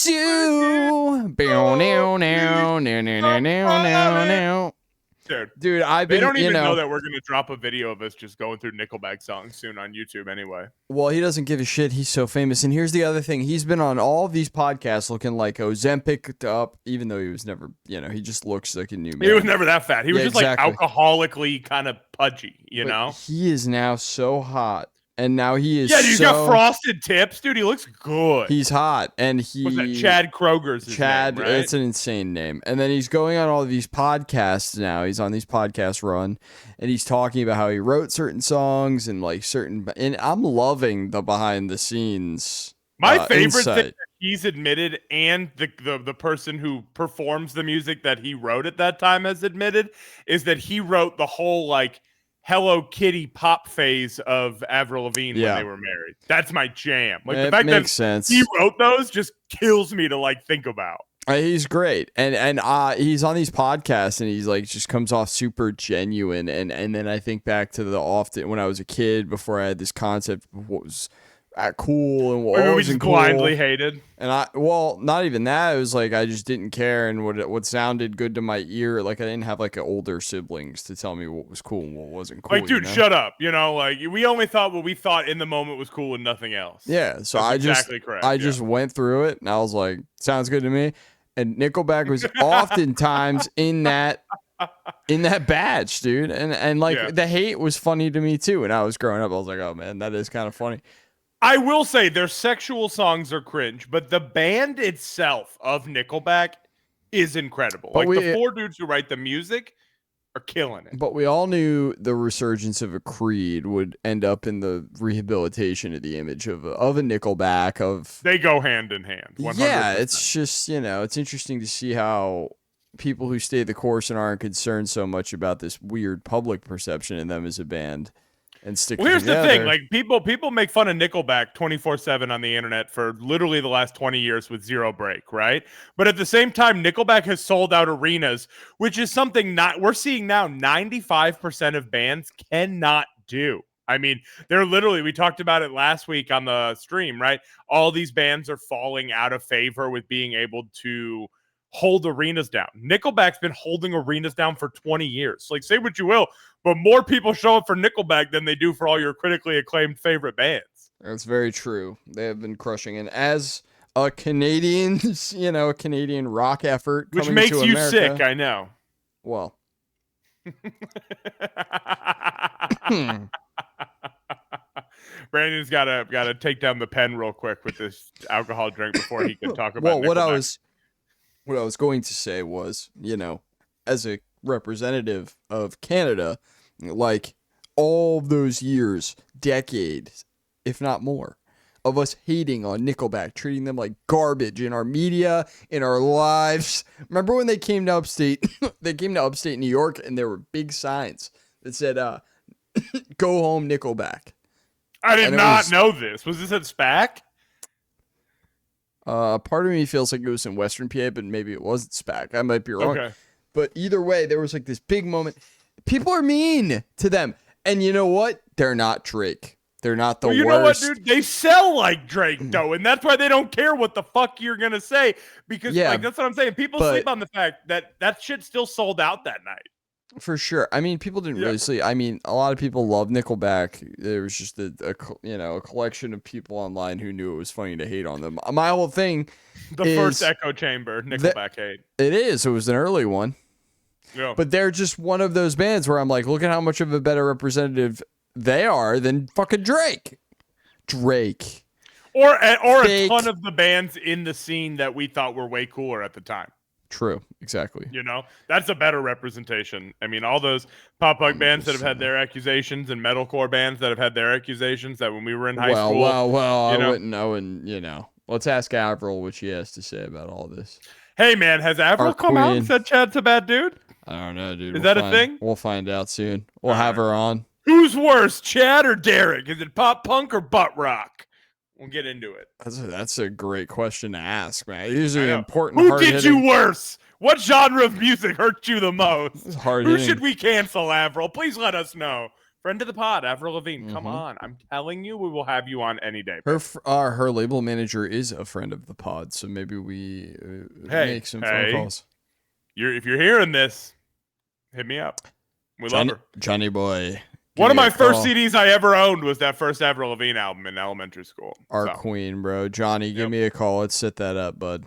miss you. Bow, now, now, now, now, now, now, now. Dude, I've They been, don't even know that we're going to drop a video of us just going through Nickelback songs soon on YouTube anyway. Well, he doesn't give a shit. He's so famous. And here's the other thing. He's been on all of these podcasts looking like Ozempic up, even though he was never, he just looks like a new man. He was never that fat. He was just exactly. like alcoholically kind of pudgy, you know? He is now so hot. And now he is he's got frosted tips. Dude, he looks good. He's hot. And What's that? Chad Kroger's his name, right? It's an insane name. And then he's going on all of these podcasts now. He's on these podcasts run. And he's talking about how he wrote certain songs and and I'm loving the behind the scenes. My favorite thing that he's admitted, and the person who performs the music that he wrote at that time has admitted, is that he wrote the whole Hello Kitty pop phase of Avril Lavigne when they were married. That's my jam. The fact that he wrote those just kills me to think about. He's great. And he's on these podcasts and he's just comes off super genuine. And then I think back to when I was a kid, before I had this concept of what was cool and what wasn't cool. Blindly hated. And not even that. It was I just didn't care, and what sounded good to my ear. I didn't have older siblings to tell me what was cool and what wasn't cool. Dude, shut up. We only thought what we thought in the moment was cool and nothing else. Yeah. So That's I just went through it and I was like, sounds good to me. And Nickelback was oftentimes in that batch, dude. And the hate was funny to me too. When I was growing up, I was like, oh man, that is kind of funny. I will say their sexual songs are cringe, but the band itself of Nickelback is incredible. The four dudes who write the music are killing it. But we all knew the resurgence of a Creed would end up in the rehabilitation of the image of a Nickelback. They go hand in hand. 100%. Yeah, it's just, it's interesting to see how people who stay the course and aren't concerned so much about this weird public perception in them as a band. And here's the thing, people make fun of Nickelback 24/7 on the internet for literally the last 20 years with zero break, right? But at the same time, Nickelback has sold out arenas, which is something we're seeing now 95% of bands cannot do. I mean, they're literally, we talked about it last week on the stream, right? All these bands are falling out of favor with being able to hold arenas down. Nickelback's been holding arenas down for 20 years. Say what you will, but more people show up for Nickelback than they do for all your critically acclaimed favorite bands. That's very true. They have been crushing. And as a Canadian, a Canadian rock effort, which makes you America, sick, I know. Well. Brandon's gotta take down the pen real quick with this alcohol drink before he can talk about Nickelback. What I was going to say was, as a representative of Canada, all those years, decades, if not more, of us hating on Nickelback, treating them like garbage in our media, in our lives. Remember when they came to upstate? They came to upstate New York, and there were big signs that said, "Go home, Nickelback." I did not know this. Was this at SPAC? Part of me feels like it was in Western PA, but maybe it wasn't SPAC. I might be wrong. Okay. But either way, there was this big moment. People are mean to them. And you know what? They're not Drake. They're not the worst. You know what, dude? They sell like Drake, though. And that's why they don't care what the fuck you're going to say. Because that's what I'm saying. People sleep on the fact that shit still sold out that night. For sure. I mean, people didn't really sleep. I mean, a lot of people love Nickelback. There was just a collection of people online who knew it was funny to hate on them. My whole thing The first Echo Chamber, Nickelback hate. It is. It was an early one. Yeah. But they're just one of those bands where I'm like, look at how much of a better representative they are than fucking Drake. Or a ton of the bands in the scene that we thought were way cooler at the time. True, exactly. That's a better representation. I mean, all those pop punk bands that have had their accusations and metalcore bands that have had their accusations that when we were in high school. Well, I wouldn't. Let's ask Avril what she has to say about all this. Hey, man, has Avril come out and said Chad's a bad dude? I don't know, dude. Is that a thing? We'll find out soon. We'll have her on. Who's worse, Chad or Derek? Is it pop punk or butt rock? We'll get into it. That's a great question to ask, man. These are important. Who did you worse? What genre of music hurt you the most? Who should we cancel, Avril? Please let us know. Friend of the pod, Avril Lavigne. Come on. I'm telling you, we will have you on any day. Her label manager is a friend of the pod, so maybe we make some phone calls. If you're hearing this, hit me up. We love her. Johnny boy. One of my first CDs I ever owned was that first Avril Lavigne album in elementary school. Our queen, bro. Johnny, give me a call. Let's set that up, bud.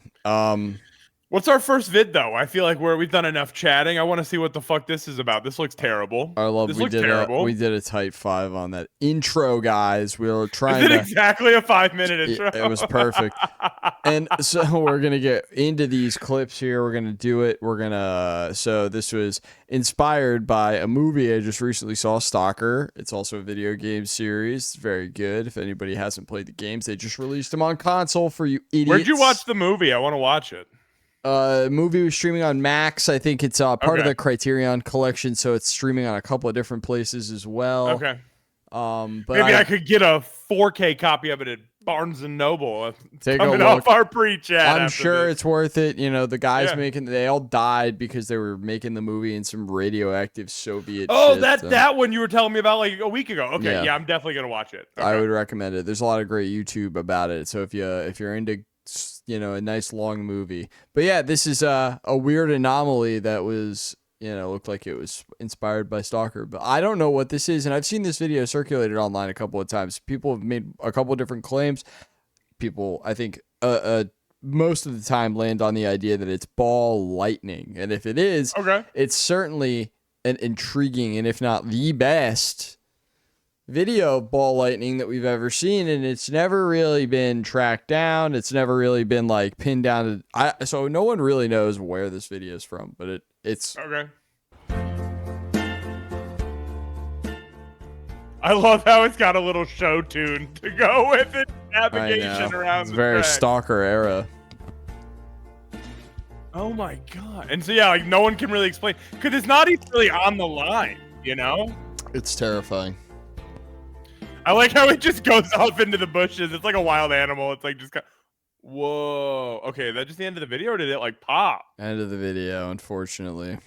What's our first vid, though? I feel like we've done enough chatting. I want to see what the fuck this is about. This looks terrible. We did a tight 5 on that intro, guys. We were trying to... exactly a 5-minute intro? It was perfect. And so we're going to get into these clips here. We're going to do it. So this was inspired by a movie I just recently saw, Stalker. It's also a video game series. It's very good. If anybody hasn't played the games, they just released them on console for you idiots. Where'd you watch the movie? I want to watch it. Movie was streaming on Max. I think it's part of the Criterion collection, so it's streaming on a couple of different places as well. Okay. But maybe I could get a 4K copy of it at Barnes and Noble. Take a look. Off our pre-chat. I'm sure it's worth it. You know, the guys they all died because they were making the movie in some radioactive Soviet. Oh, that one you were telling me about like a week ago. Okay, yeah, I'm definitely gonna watch it. Okay. I would recommend it. There's a lot of great YouTube about it. So if you're into a nice long movie. But yeah, this is a weird anomaly that was, looked like it was inspired by Stalker. But I don't know what this is, and I've seen this video circulated online a couple of times. People have made a couple of different claims. People, I think, most of the time land on the idea that it's ball lightning. And if it is, it's certainly an intriguing, and if not the best video of ball lightning that we've ever seen, and it's never really been tracked down. It's never really been like pinned down to, so no one really knows where this video is from, but it's okay. I love how it's got a little show tune to go with it. Navigation around it's very track. Stalker era. Oh my god. And so like no one can really explain because it's not even really on the line, It's terrifying. I like how it just goes off into the bushes. It's like a wild animal. It's like just whoa. Okay, that just the end of the video, or did it like pop? End of the video, unfortunately.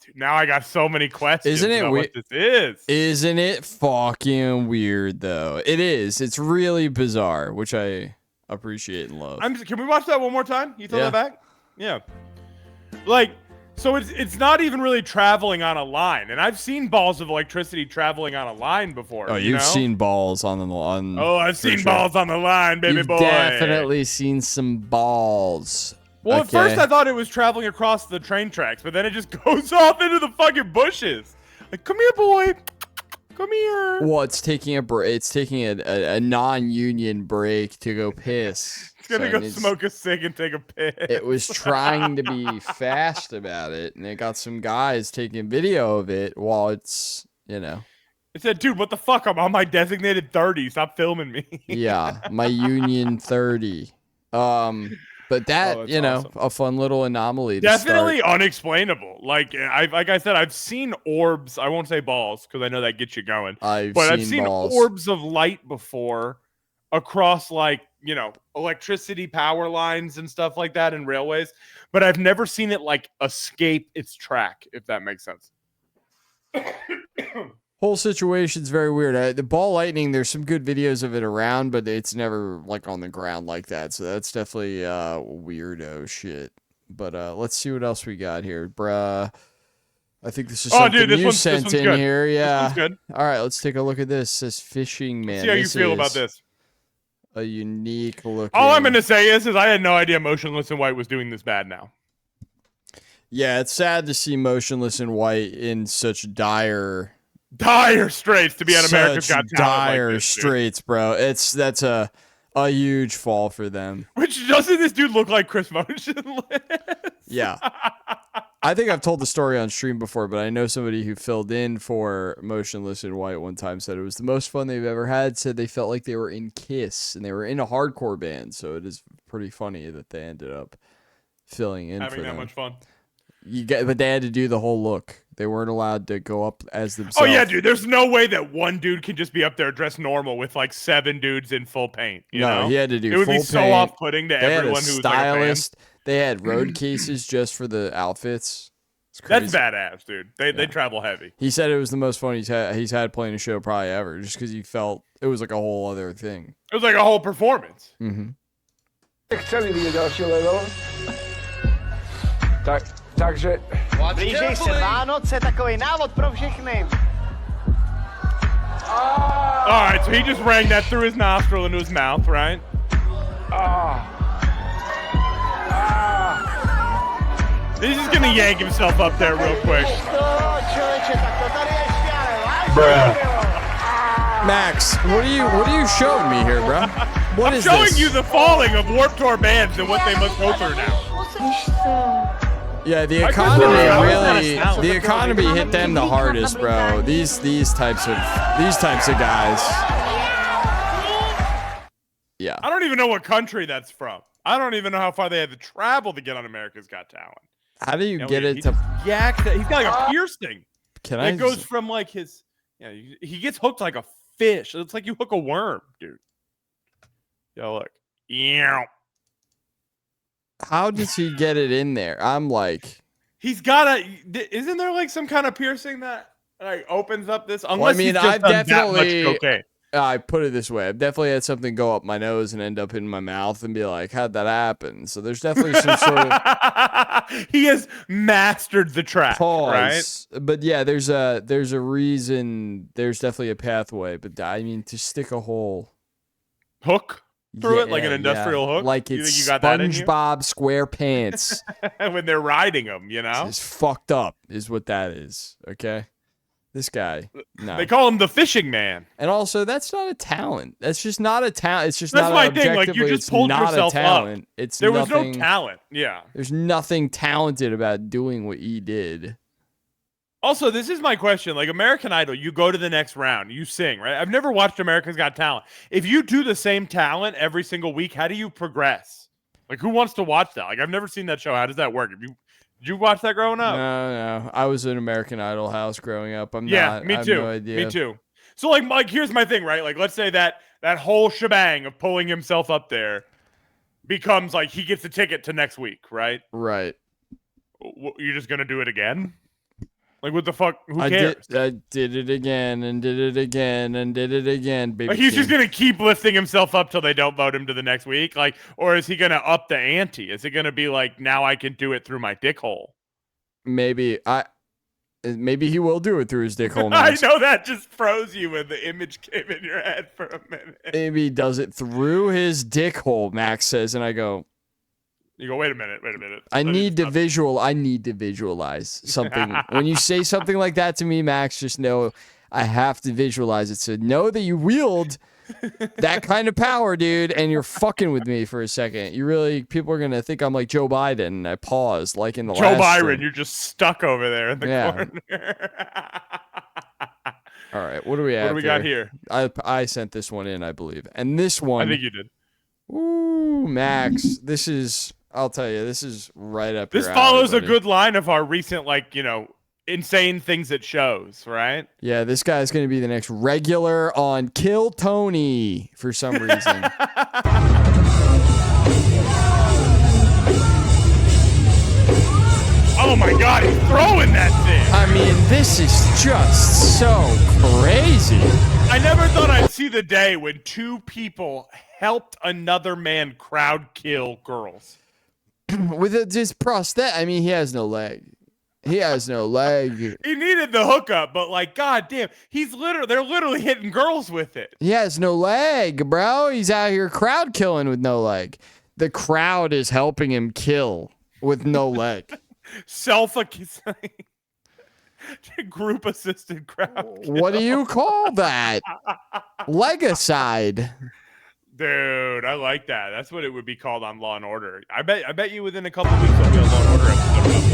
Dude, now I got so many questions. Isn't it about what this is? Isn't it fucking weird though? It is. It's really bizarre, which I appreciate and love. Can we watch that one more time? You throw that back? Yeah. So it's not even really traveling on a line, and I've seen balls of electricity traveling on a line before. Oh, you've seen balls on the line. Oh, I've seen balls on the line, baby boy. Definitely seen some balls. Well, at first I thought it was traveling across the train tracks, but then it just goes off into the fucking bushes. Like, come here, boy. Come here. Well, it's taking a non-union break to go piss. It's gonna go smoke a cig and take a piss. It was trying to be fast about it, and it got some guys taking video of it while it's, It said, dude, what the fuck? I'm on my designated 30. Stop filming me. Yeah, my union 30. But that, awesome. A fun little anomaly. Definitely unexplainable. Like I said, I've seen orbs. I won't say balls because I know that gets you going. I've seen balls. Orbs of light before across electricity power lines and stuff like that in railways. But I've never seen it escape its track, if that makes sense. Whole situation's very weird. The ball lightning, there's some good videos of it around, but it's never on the ground like that. So that's definitely weirdo shit. But let's see what else we got here, bruh. I think this is something you sent in good. here. Yeah. This one's good. All right, let's take a look at this. It says fishing man. See how you feel about this. A unique look. All I'm gonna say is I had no idea Motionless in White was doing this bad now. Yeah, it's sad to see Motionless in White in such dire straits to be on America's Got Talent. Dire straits, bro. That's a huge fall for them. Which doesn't this dude look like Chris Motionless? Yeah. I think I've told the story on stream before, but I know somebody who filled in for Motionless in White one time said it was the most fun they've ever had. Said they felt like they were in Kiss and they were in a hardcore band. So it is pretty funny that they ended up filling in having for that them. Much fun. But they had to do the whole look. They weren't allowed to go up as themselves. Oh yeah, dude. There's no way that one dude can just be up there dressed normal with 7 dudes in full paint. You know? He had to do. It would be so off-putting to everyone who's stylist. They had road cases just for the outfits. That's badass, dude. They travel heavy. He said it was the most fun he's had playing a show probably ever, just because he felt it was like a whole other thing. It was like a whole performance. Mm-hmm. Takže... Blíží se Vánoce, takový návod pro všechny. All right, so he just rang that through his nostril into his mouth, right? He's just gonna yank himself up there real quick. Max, what are you showing me here, bro? What I'm is showing this? you the falling of Warped Tour bands and what they must go through now. Yeah, the economy hit them the hardest, bro. These types of guys. Yeah. I don't even know what country that's from. I don't even know how far they had to travel to get on America's Got Talent. How do you get it to? Yeah, he's got like a piercing. It goes from like his. Yeah, he gets hooked like a fish. It's like you hook a worm, dude. Yo, look. Yeah. How does he get it in there? I'm like, he's got isn't there like some kind of piercing that like opens up this? Unless well, I mean, he's just I've done definitely. that much cocaine. I put it this way: I've definitely had something go up my nose and end up in my mouth and be like, "How'd that happen?" So there's definitely some sort of. He has mastered the track, pause. Right? But yeah, there's a reason. There's definitely a pathway. But I mean, to stick a whole hook through it like an industrial hook, like you it's think you got that in you? SpongeBob SquarePants. When they're riding them, you know, it's fucked up, is what that is. Okay. This guy, no. They call him the fishing man. And also, that's not a talent. That's just not a talent. It's just that's not my thing. Like you just pulled yourself talent. Up. It's there nothing, was no talent. Yeah. There's nothing talented about doing what he did. Also, this is my question. Like American Idol, you go to the next round, you sing, right? I've never watched America's Got Talent. If you do the same talent every single week, how do you progress? Like, who wants to watch that? Like, I've never seen that show. How does that work? Did you watch that growing up? No. I was in American Idol house growing up. Me too. I have no idea. Me too. So like here's my thing, right? Like let's say that whole shebang of pulling himself up there becomes like he gets a ticket to next week, right? Right. You're just gonna do it again? Like what the fuck? Who cares? I did it again and did it again and did it again, baby. Like he's just gonna keep lifting himself up till they don't vote him to the next week, like, or is he gonna up the ante? Is it gonna be like now I can do it through my dick hole? Maybe he will do it through his dick hole. I know that just froze you when the image came in your head for a minute. Maybe he does it through his dick hole. Max says, and I go. You go, wait a minute. I need to visualize something. When you say something like that to me, Max, just know I have to visualize it. So know that you wield that kind of power, dude, and you're fucking with me for a second. People are going to think I'm like Joe Biden. And I paused like in the Joe last Byron, stream. you're just stuck over there in the corner. All right, what do we have? What do we got here? I sent this one in, I believe. And this one. I think you did. Ooh, Max, this is... I'll tell you, this is right up This your follows alley, a good line of our recent, like, insane things it shows, right? Yeah, this guy's going to be the next regular on Kill Tony for some reason. Oh my God, he's throwing that thing. I mean, this is just so crazy. I never thought I'd see the day when two people helped another man crowd kill girls. With his prosthetic, I mean, he has no leg. He has no leg. He needed the hookup, but like, goddamn, they're literally hitting girls with it. He has no leg, bro. He's out here crowd killing with no leg. The crowd is helping him kill with no leg. Group assisted crowd kill. What do you call that? Legicide. Dude, I like that. That's what it would be called on Law and Order. I bet you within a couple of weeks there'll be a Law and Order episode about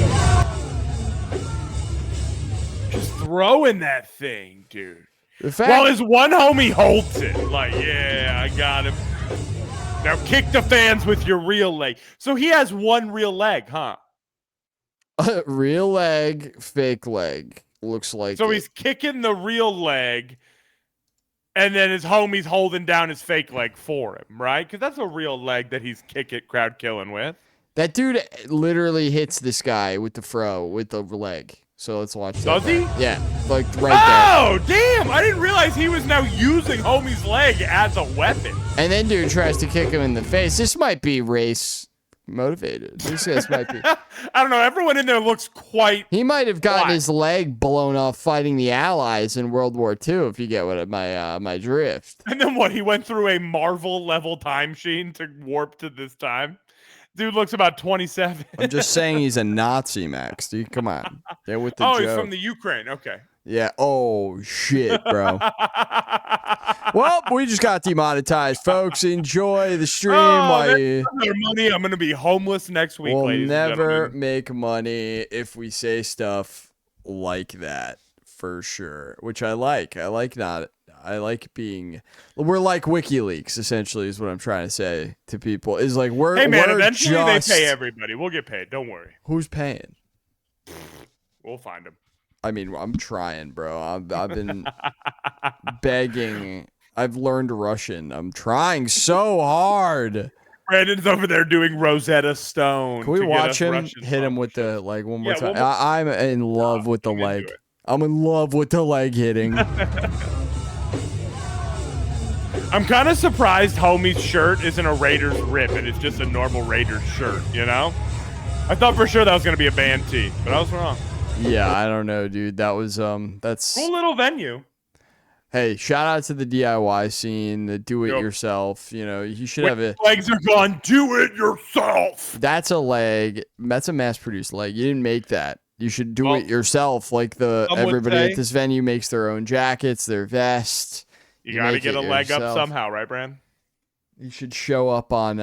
that. Just throwing that thing, dude. While his one homie holds it. Like, yeah, I got him. Now kick the fans with your real leg. So he has one real leg, huh? Real leg, fake leg. Looks like so he's kicking the real leg. And then his homie's holding down his fake leg for him, right? Because that's a real leg that he's crowd killing with. That dude literally hits this guy with the leg. So let's watch that. Does he? Yeah, like right Oh, damn! I didn't realize he was now using homie's leg as a weapon. there. And then dude tries to kick him in the face. This might be race motivated. This guy might be. I don't know. Everyone in there looks quite. He might have gotten Why? his leg blown off fighting the Allies in World War II, if you get what my drift. And then what? He went through a Marvel level time machine to warp to this time. Dude looks about 27. I'm just saying he's a Nazi, Max. Dude, come on. Get with the Oh, joke. he's from the Ukraine. Okay. Yeah. Oh shit, bro. Well, we just got demonetized, folks. Enjoy the stream. Their money. I'm gonna be homeless next week. We'll ladies and never gentlemen. make money if we say stuff like that, for sure. Which I like. I like being. We're like WikiLeaks, essentially, is what I'm trying to say to people. Is like we're. Hey man, we're eventually just, they pay everybody. We'll get paid. Don't worry. Who's paying? We'll find them. I mean, I'm trying, bro. I've been begging. I've learned Russian. I'm trying so hard. Brandon's over there doing Rosetta Stone. Can we to get watch us him Russian hit him with sponsorship. the leg one more Yeah, time? one more- I'm in love with the I'm into leg. it. I'm in love with the leg hitting. I'm kind of surprised homie's shirt isn't a Raiders rip and it's just a normal Raiders shirt, you know? I thought for sure that was going to be a band tee, but I was wrong. Yeah, I don't know, dude. That was that's Cool little venue. Hey, shout out to the DIY scene, the do it yourself. You know, you should have a Legs are gone. Do it yourself. that's a leg. That's a mass produced leg. You didn't make that. You should do it yourself. Like some would everybody say. at this venue makes their own jackets, their vests. You got to make get it a leg up yourself. somehow, right, Brand? You should show up on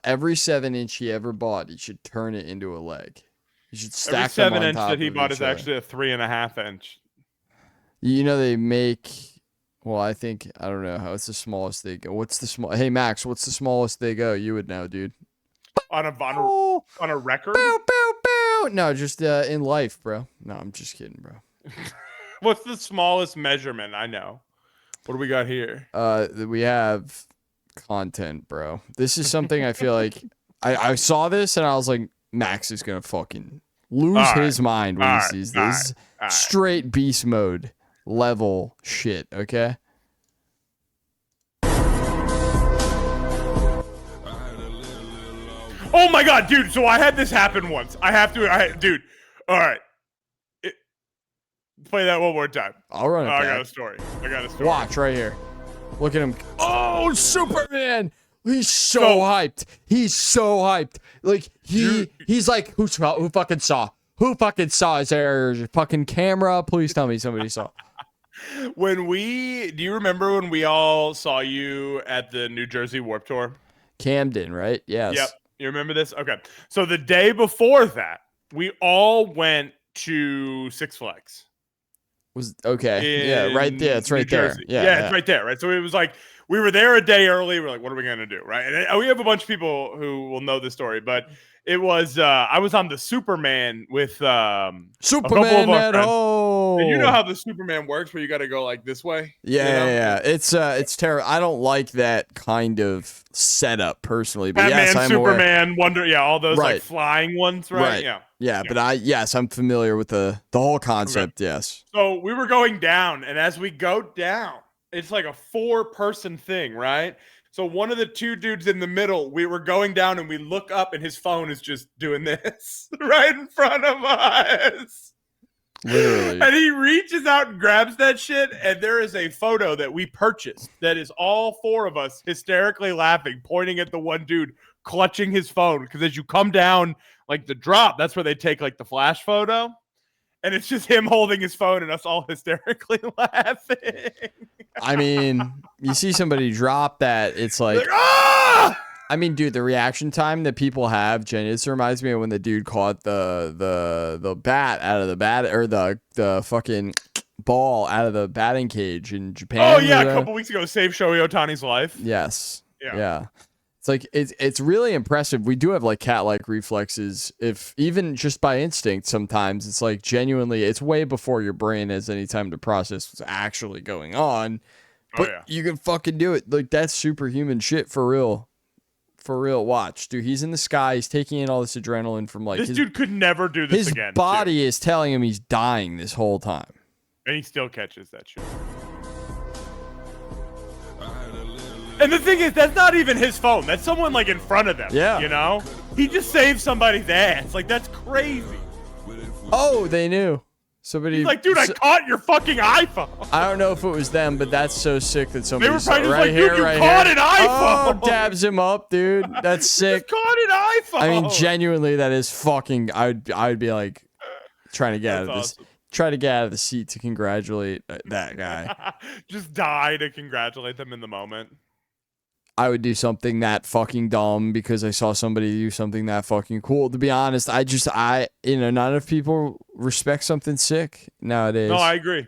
every 7-inch he ever bought. You should turn it into a leg. You should Every stack them on 7-inch top that he of bought each is other. actually a 3.5-inch. You know they make. Well, I think I don't know how it's the smallest they go. What's the small? Hey Max, what's the smallest they go? You would know, dude. On a record? Bow, bow, bow. No, just in life, bro. No, I'm just kidding, bro. What's the smallest measurement? I know. What do we got here? We have content, bro. This is something I feel like I saw this and I was like, Max is gonna fucking lose his mind when he sees this. Straight beast mode level shit. Okay. Oh my god, dude! So I had this happen once. Dude. All right, play that one more time. I'll run it I back. got a story. Watch right here. Look at him. Oh, Superman! He's so So- hyped. He's so hyped. Like he's like, who fucking saw? Who fucking saw? Is there a fucking camera? Please tell me somebody saw. Do you remember when we all saw you at the New Jersey Warped Tour? Camden, right? Yes. Yep. You remember this? Okay. So the day before that, we all went to Six Flags. Was okay. Yeah, right there. It's New right there. Jersey. Yeah, it's right there, right? So it was like we were there a day early. We're like, what are we gonna do, right? And we have a bunch of people who will know this story, but it was I was on the Superman with Superman our at friends. home. And you know how the Superman works, where you got to go like this way. Yeah, you know? yeah. It's terrible. I don't like that kind of setup personally, but Batman, yes, I'm aware. Superman, Wonder, all those Right. like flying ones, right? Right. Yeah. Yeah, but I'm familiar with the whole concept. Yes. So we were going down, and as we go down, it's like a 4-person thing, right? So one of the two dudes in the middle, we were going down, and we look up, and his phone is just doing this right in front of us. Literally. And he reaches out and grabs that shit, and there is a photo that we purchased that is all 4 of us hysterically laughing, pointing at the one dude clutching his phone. Because as you come down, like the drop, that's where they take like the flash photo. And it's just him holding his phone and us all hysterically laughing. I mean, you see somebody drop that, it's like, ah! I mean, dude, the reaction time that people have, Jen, this reminds me of when the dude caught the bat out of the bat, or the fucking ball out of the batting cage in Japan. Oh yeah, a couple weeks ago, saved Shohei Ohtani's life. Yes. Yeah. Yeah. It's like it's really impressive. We do have like cat-like reflexes, if even just by instinct. Sometimes it's like genuinely, it's way before your brain has any time to process what's actually going on. But you can fucking do it. Like that's superhuman shit for real. For real, watch, dude. He's in the sky. He's taking in all this adrenaline from like this dude could never do this his again. His body is telling him he's dying this whole time, and he still catches that shit. And the thing is, that's not even his phone. That's someone like in front of them. Yeah, you know, he just saved somebody's ass. Like that's crazy. Oh, they knew. Somebody He's like, dude, I caught your fucking iPhone. I don't know if it was them, but that's so sick that somebody they were probably just right like, here, dude, you right caught here. an iPhone. Oh, dabs him up, dude. That's sick. You caught an iPhone. I mean, genuinely, that is fucking. I'd be like trying to get out of this. Try to get out of the seat to congratulate that guy. Just die to congratulate them in the moment. I would do something that fucking dumb because I saw somebody do something that fucking cool. To be honest, not enough people respect something sick nowadays. No, I agree.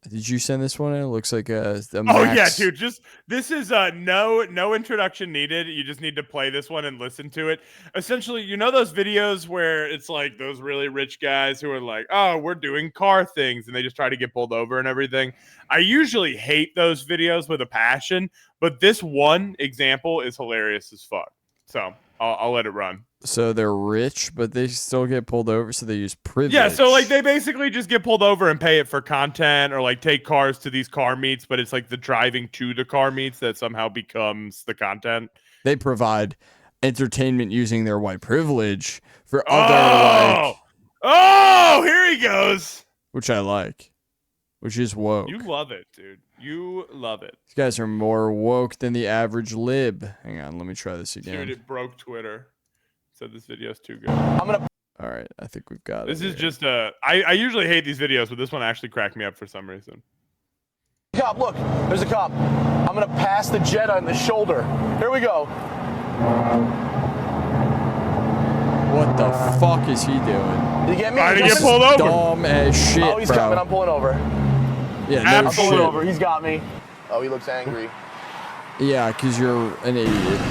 Did you send this one in? It looks like a Oh max. yeah, dude. This is no introduction needed. You just need to play this one and listen to it. Essentially, you know those videos where it's like those really rich guys who are like, "Oh, we're doing car things," and they just try to get pulled over and everything. I usually hate those videos with a passion, but this one example is hilarious as fuck. So I'll let it run. So they're rich, but they still get pulled over, so they use privilege. Yeah, so like they basically just get pulled over and pay it for content, or like take cars to these car meets, but it's like the driving to the car meets that somehow becomes the content. They provide entertainment using their white privilege for other here he goes. Which I like. Which is woke. You love it, dude. You love it. These guys are more woke than the average lib. Hang on, let me try this again. Dude, it broke Twitter. Said this video's too good. All right, I think we've got this it. This is just I usually hate these videos, but this one actually cracked me up for some reason. Cop, look, there's a cop. I'm gonna pass the Jetta in the shoulder. Here we go. What the fuck is he doing? You get me? Trying to get pulled over. Dumb as shit, Oh, he's bro. coming. I'm pulling over. Yeah, no I'm pulling shit. over. He's got me. Oh, he looks angry. Yeah, because you're an idiot.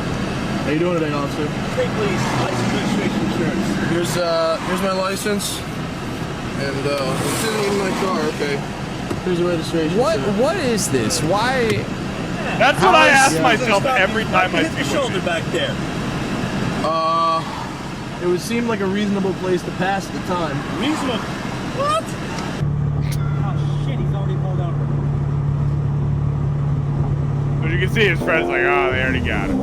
How you doing today, officer? Hey, please. License, registration, insurance. Here's my license. And it's in my car. Okay. Here's the registration. What is this? Why? That's what I ask myself every time I see shoulder back there. It would seem like a reasonable place to pass at the time. Reasonable. What? Oh shit, he's already pulled over. But you can see his friend's like, oh, they already got it.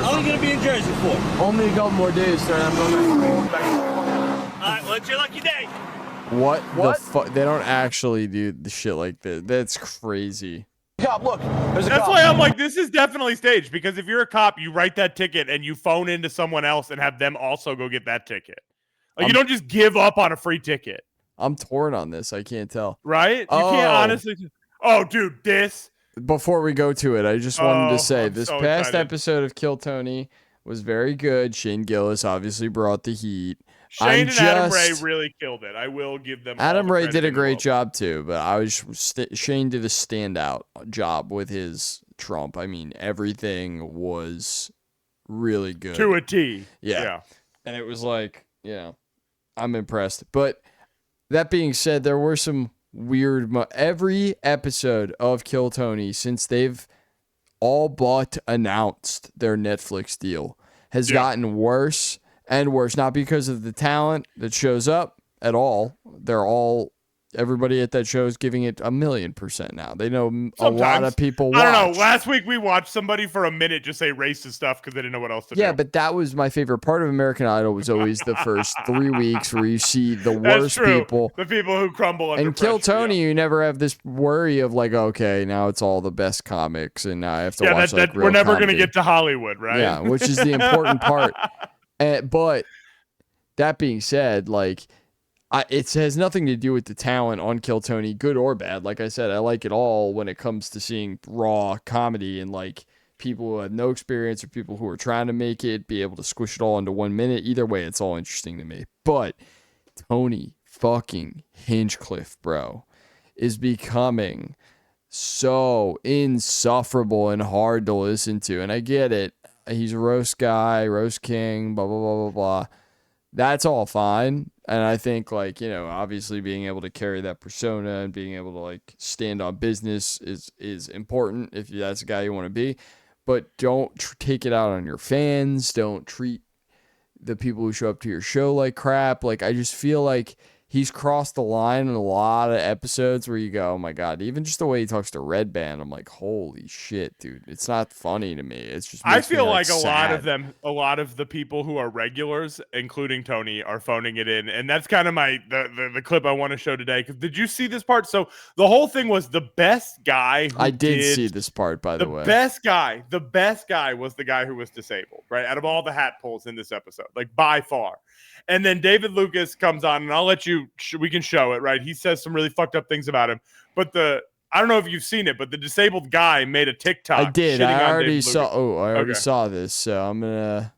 How long are you gonna be in Jersey for? Only a couple more days, sir. I'm going back. Alright, well, it's your lucky day. What? The fuck? They don't actually do the shit like that. That's crazy. Cop, look. There's a That's cop. why I'm like, this is definitely staged, because if you're a cop, you write that ticket and you phone into someone else and have them also go get that ticket. Like, you don't just give up on a free ticket. I'm torn on this. I can't tell. Right? You can't honestly. Oh, dude, this. Before we go to it, I just wanted to say I'm this so past excited. episode of Kill Tony was very good. Shane Gillis obviously brought the heat. Shane and Adam Ray really killed it. I will give them. Adam all the Ray credit did a in the great world. job too, but Shane did a standout job with his Trump. I mean, everything was really good To a T. Yeah. And it was like, I'm impressed. But that being said, there were some weird. Every episode of Kill Tony since they've all but announced their Netflix deal has gotten worse and worse. Not because of the talent that shows up at all. Everybody at that show is giving it 1,000,000% now. They know a lot of people watch. I don't know. Last week we watched somebody for a minute just say racist stuff because they didn't know what else to do. Yeah, but that was my favorite part of American Idol was always the first 3 weeks where you see the worst people. The people who crumble under And Kill pressure, Tony, you never have this worry of like, okay, now it's all the best comics and now I have to watch like real we're never comedy. gonna get to Hollywood, right? Yeah, which is the important part. But that being said, like, it has nothing to do with the talent on Kill Tony, good or bad. Like I said, I like it all when it comes to seeing raw comedy and like people who have no experience or people who are trying to make it, be able to squish it all into 1 minute. Either way, it's all interesting to me. But Tony fucking Hinchcliffe, bro, is becoming so insufferable and hard to listen to. And I get it. He's a roast guy, roast king, blah, blah, blah, blah, blah. that's all fine. And I think, like, you know, obviously being able to carry that persona and being able to, like, stand on business is important if that's the guy you want to be. But don't take it out on your fans. Don't treat the people who show up to your show like crap. Like, I just feel like he's crossed the line in a lot of episodes where you go, oh my God, even just the way he talks to Red Band, I'm like, holy shit, dude. It's not funny to me. It's just, I feel like sad. a lot of the people who are regulars, including Tony, are phoning it in. And that's kind of the clip I want to show today. Cause did you see this part? So the whole thing was the best guy. I did see this part, by the way. The best guy was the guy who was disabled, right? Out of all the hat pulls in this episode, like by far. And then David Lucas comes on, and I'll let you, we can show it, right? He says some really fucked up things about him. But I don't know if you've seen it, but the disabled guy made a TikTok. I did. I already saw. Lucas. Oh, I already saw this. So I'm gonna.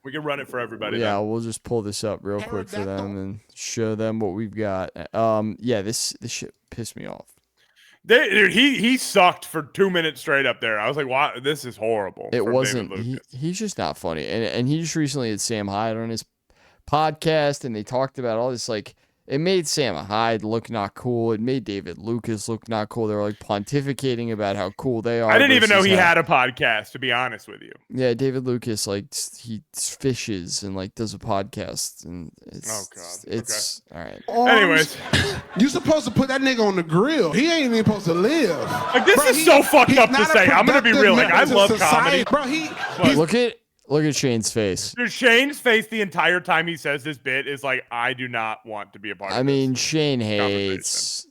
We can run it for everybody. Yeah, then. We'll just pull this up real quick for them and show them what we've got. Yeah, this shit pissed me off. He sucked for 2 minutes straight up there. I was like, "Wow, this is horrible." It wasn't. He's just not funny, and he just recently had Sam Hyde on his podcast, and they talked about all this. Like, it made Sam Hyde look not cool. It made David Lucas look not cool. They were like pontificating about how cool they are. I didn't even know he had a podcast, to be honest with you. Yeah, David Lucas, like, he fishes and like does a podcast, and it's all right. Anyways, you supposed to put that nigga on the grill. He ain't even supposed to live. Like, this is so fucked up to say. I'm gonna be real. Like, I love comedy, bro. Look at Shane's face. Dude, Shane's face the entire time he says this bit is like, I do not want to be a part of this. I mean, Shane hates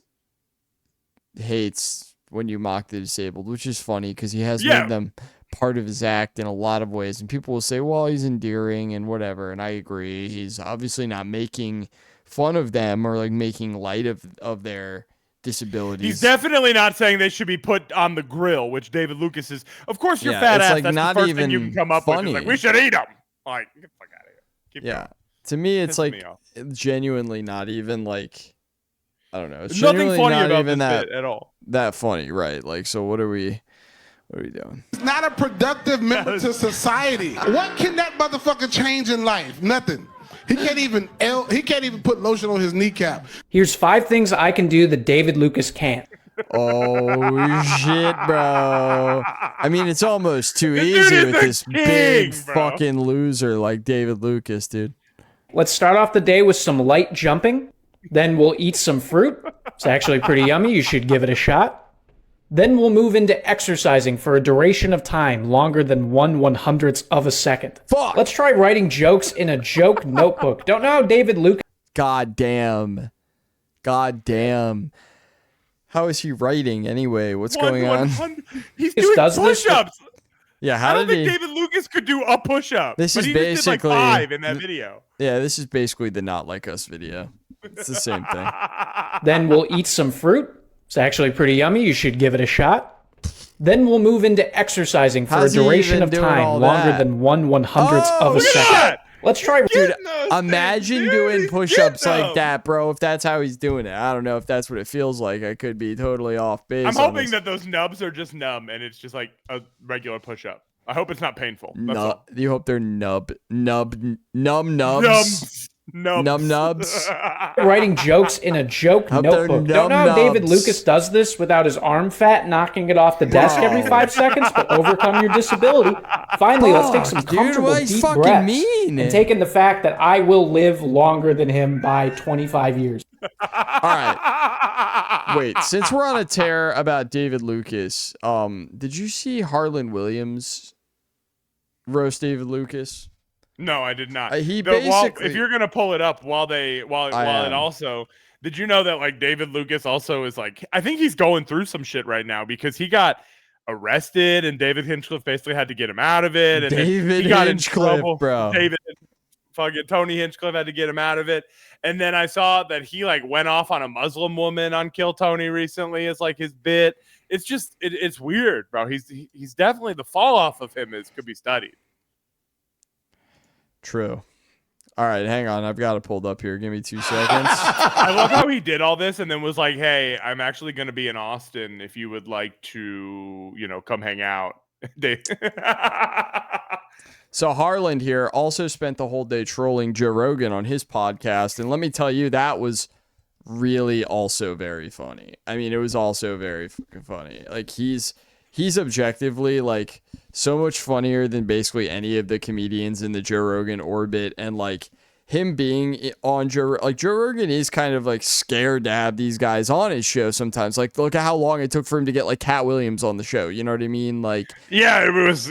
when you mock the disabled, which is funny because he has made them part of his act in a lot of ways. And people will say, well, he's endearing and whatever. And I agree. He's obviously not making fun of them or like making light of their disabilities. He's definitely not saying they should be put on the grill, which David Lucas is. Of course, you're fat ass. Like, that's not the first even thing you can come up funny. with. Like, we should eat them. Like, get the fuck out of here. Keep going. To me, it's Pisses like me genuinely not even like, I don't know. It's nothing funny not about even this that bit at all. That funny, right? Like, so what are we doing? It's not a productive member to society. What can that motherfucker change in life? Nothing. He can't even put lotion on his kneecap. Here's 5 things I can do that David Lucas can't. Oh shit, bro. I mean, it's almost too easy with this big fucking loser like David Lucas, dude. Let's start off the day with some light jumping. Then we'll eat some fruit. It's actually pretty yummy. You should give it a shot. Then we'll move into exercising for a duration of time longer than 1/100th of a second. Fuck. Let's try writing jokes in a joke notebook. Don't know, David Lucas. God damn. How is he writing anyway? What's going on? He's doing push-ups. Yeah, I don't think David Lucas could do a push-up. This is he basically just did like 5 in that video. Yeah, this is basically the Not Like Us video. It's the same thing. Then we'll eat some fruit. It's actually pretty yummy. You should give it a shot. Then we'll move into exercising for a duration of time longer than 1/100th of a second. Let's try. Dude, imagine doing push-ups like that, bro. If that's how he's doing it. I don't know if that's what it feels like. I could be totally off base. I'm hoping that those nubs are just numb and it's just like a regular push-up. I hope it's not painful. That's all. You hope they're numb nubs. Numb nubs. Writing jokes in a joke notebook. Don't know how David Lucas does this without his arm fat knocking it off the desk every 5 seconds to overcome your disability. Finally, let's take some comfortable deep breaths and take in the fact that I will live longer than him by 25 years. All right. Wait, since we're on a tear about David Lucas, did you see Harlan Williams roast David Lucas? No, I did not. He basically, if you're gonna pull it up while it also, did you know that like David Lucas also is like, I think he's going through some shit right now because he got arrested and David Hinchcliffe basically had to get him out of it. And David Hinchcliffe, bro. Fucking Tony Hinchcliffe had to get him out of it. And then I saw that he like went off on a Muslim woman on Kill Tony recently as like his bit. It's just it's weird, bro. He's definitely, the fall off of him could be studied. True. All right, hang on. I've got it pulled up here. Give me 2 seconds. I love how he did all this and then was like, hey, I'm actually going to be in Austin if you would like to, come hang out. So Harland here also spent the whole day trolling Joe Rogan on his podcast, and let me tell you, that was really also very funny. I mean, it was also very fucking funny. Like, he's objectively like so much funnier than basically any of the comedians in the Joe Rogan orbit, and like him being on Joe Rogan is kind of like scared to have these guys on his show sometimes. Like, look at how long it took for him to get like Cat Williams on the show. You know what I mean? Like, yeah, it was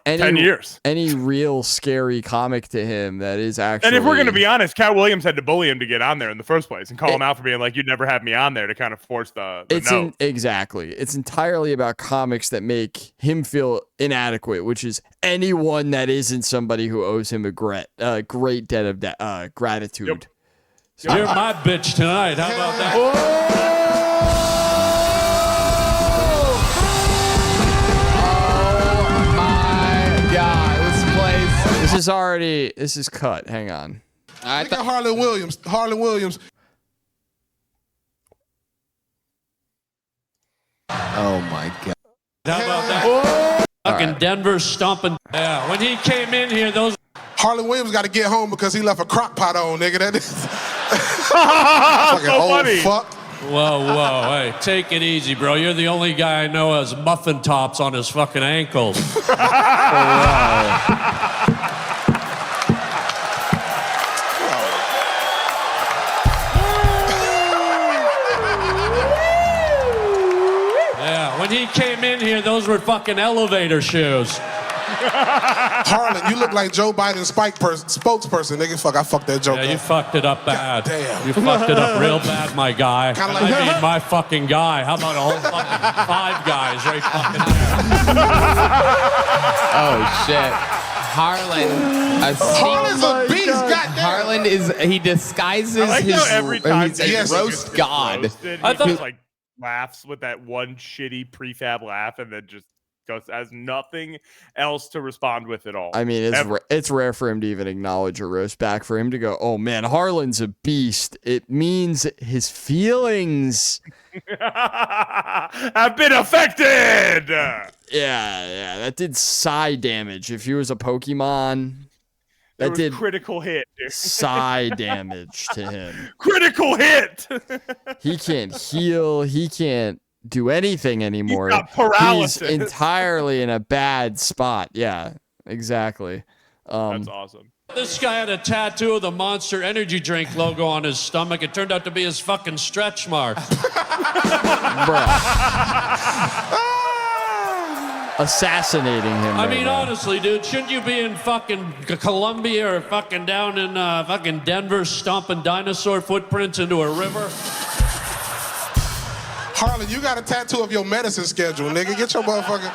10 years. Any real scary comic to him that is actually. And if we're gonna be honest, Cat Williams had to bully him to get on there in the first place and call him out for being like, "You'd never have me on there," to kind of force the no. Exactly. It's entirely about comics that make him feel inadequate, which is anyone that isn't somebody who owes him a great debt of gratitude. Yep. So, You're my bitch tonight. How about that? Oh my God! This is cut. Hang on. I got Harlan Williams. Oh my God! How about that? Fucking Denver stomping. Yeah, when he came in here, those. Harlan Williams got to get home because he left a crock pot on, nigga. That is fucking So old funny. fuck. Whoa, hey, take it easy, bro. You're the only guy I know has muffin tops on his fucking ankles. Yeah, when he came in here, those were fucking elevator shoes. Harlan, you look like Joe Biden's spokesperson, nigga. Fuck, I fucked that joke Yeah, up. you fucked it up bad. God damn. You fucked it up real bad, my guy. Kinda like- I mean, my fucking guy. How about a whole fucking 5 guys right fucking there? Oh shit! Harlan's a beast, goddamn. Harlan he disguises I like his how every time he's they a Yes. roast god. roasted, I he thought- just like laughs with that one shitty prefab laugh and then just has nothing else to respond with at all. I mean, Ever. it's rare for him to even acknowledge a roast back. For him to go, "Oh man, Harlan's a beast," it means his feelings. I've been affected. Yeah, that did psi damage. If he was a Pokemon, That that was did critical hit, dude. psi damage to him. Critical hit. He can't heal. He can't do anything anymore. got paralysis. He's entirely in a bad spot. Yeah, exactly. That's awesome. This guy had a tattoo of the Monster Energy drink logo on his stomach. It turned out to be his fucking stretch mark. Bruh. Assassinating him. I right mean, now. honestly, dude, shouldn't you be in fucking Colombia or fucking down in fucking Denver stomping dinosaur footprints into a river? Harlan, you got a tattoo of your medicine schedule, nigga. Get your motherfucking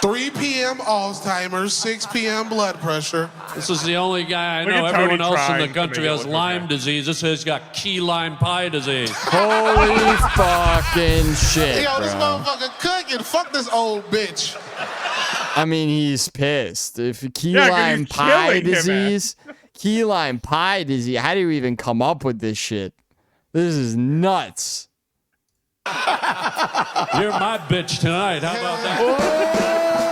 3 p.m. Alzheimer's, 6 p.m. blood pressure. This is the only guy I Look know. at Tony Everyone else in trying the to country make it has look Lyme okay. disease. This guy's got key lime pie disease. Holy fucking shit, Yo, this bro. motherfucker cooking. Fuck this old bitch. I mean, he's pissed. If key 'cause lime you're pie killing him, man. disease, key lime pie disease. How do you even come up with this shit? This is nuts. You're my bitch tonight. How about that?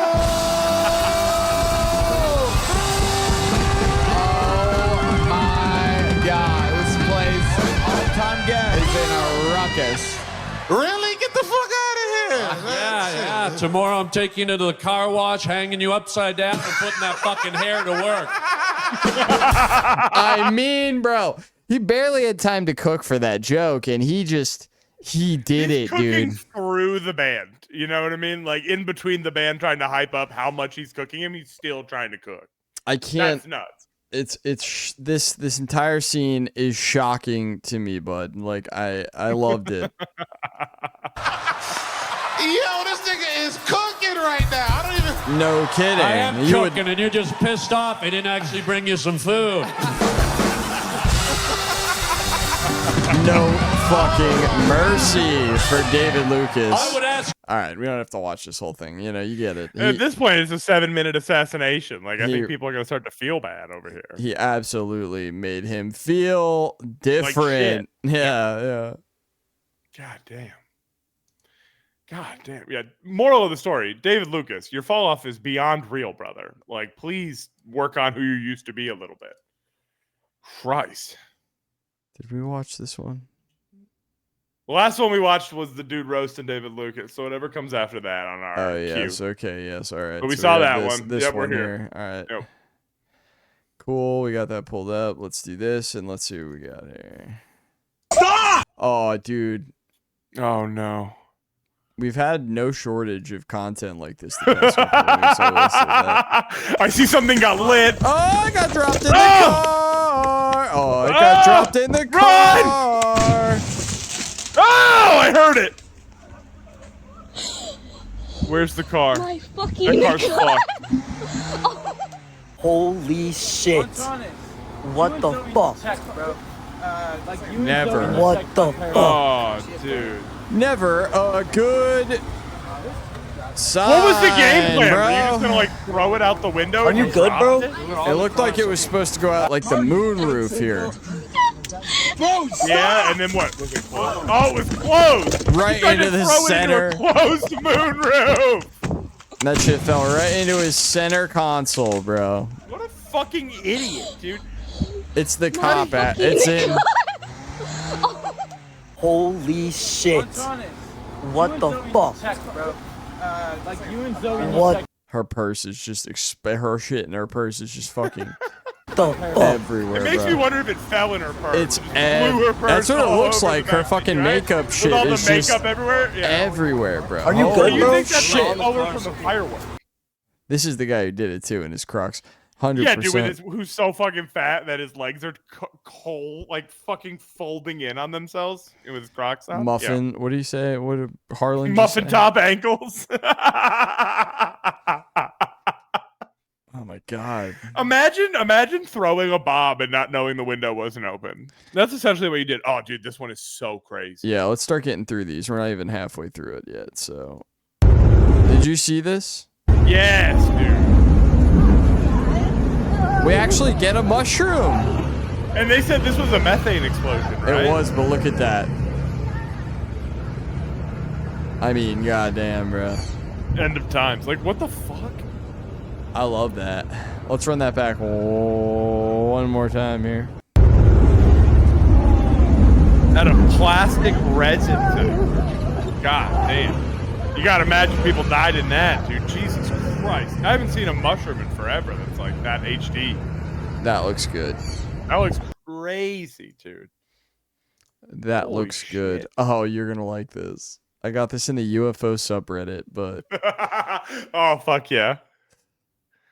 Oh my God! This place, all-time guest, is in a ruckus. Really? Get the fuck out of here. Yeah. Tomorrow I'm taking you to the car wash, hanging you upside down, and putting that fucking hair to work. I mean, bro, he barely had time to cook for that joke, and he did He's it, cooking dude. through the band. You know what I mean? Like in between the band trying to hype up how much he's cooking him, he's still trying to cook. I can't. That's nuts. This entire scene is shocking to me, bud. Like I loved it. Yo, this nigga is cooking right now. I don't even. No kidding. I am You would- cooking, and you're just pissed off. I didn't actually bring you some food. no fucking mercy for David Lucas. I would ask. All right, we don't have to watch this whole thing. You know, you get it. At this point, it's a 7-minute assassination. Like I he- think people are gonna start to feel bad over here. He absolutely made him feel different. Yeah. God damn. God damn. Yeah. Moral of the story: David Lucas, your fall off is beyond real, brother. Like, please work on who you used to be a little bit. Christ. Did we watch this one? The last one we watched was the dude roasting David Lucas. So whatever comes after that on our Oh, queue. yes. Okay, yes. All right. But we So saw have that this, one. This Yep, we're one here. here. All right. Yep. Cool. We got that pulled up. Let's do this, and let's see what we got here. Stop! Oh, dude. Oh, no. We've had no shortage of content like this the past couple of weeks. I will say that. I see something got lit. Oh, I got dropped in the car. Oh, I got dropped in the car. Oh, I heard it. Where's the car? My fucking That car's fucked. Holy shit. What the fuck? Never. What the fuck? Oh, dude. Never a good sign. What was the game plan? Bro? Were you just gonna like throw it out the window? Are and you good, dropped bro? it? It looked like it was supposed to go out like the moon roof here. Yeah, and then what? Was it closed? Oh, it was closed. Right He tried into to the throw it center. Into a closed moon roof. That shit fell right into his center console, bro. What a fucking idiot, dude. It's the cop at. It's in. Holy shit. What the fuck? What Her purse is just her shit in her purse is just fucking the fuck? everywhere, It makes bro. me wonder if it fell in her purse. It's It just blew her purse that's what it all looks over like. the Her back fucking seat, right? makeup shit With all the is makeup just everywhere. Yeah. everywhere, bro. Are you Holy good, Do you bro? think that's shit. all over from the fireworks? This is the guy who did it too in his Crocs. 100%. Yeah, dude, with his, who's so fucking fat that his legs are cold, like fucking folding in on themselves with his Crocs on. Muffin. What do you say? What did Harlan? Yeah. just Muffin say? top ankles. Oh my god. Imagine throwing a bomb and not knowing the window wasn't open. That's essentially what you did. Oh, dude, this one is so crazy. Yeah, let's start getting through these. We're not even halfway through it yet. So, did you see this? Yes, dude. We actually get a mushroom. And they said this was a methane explosion, right? It was, but look at that. I mean, goddamn, bro. End of times. Like, what the fuck? I love that. Let's run that back one more time here. Out of plastic resin thing. God damn. You gotta imagine people died in that, dude. Jesus Christ. I haven't seen a mushroom in forever that's like that HD. That looks good. That looks crazy, dude. That Holy looks good. shit. Oh, you're gonna like this. I got this in the UFO subreddit, but Oh, fuck yeah.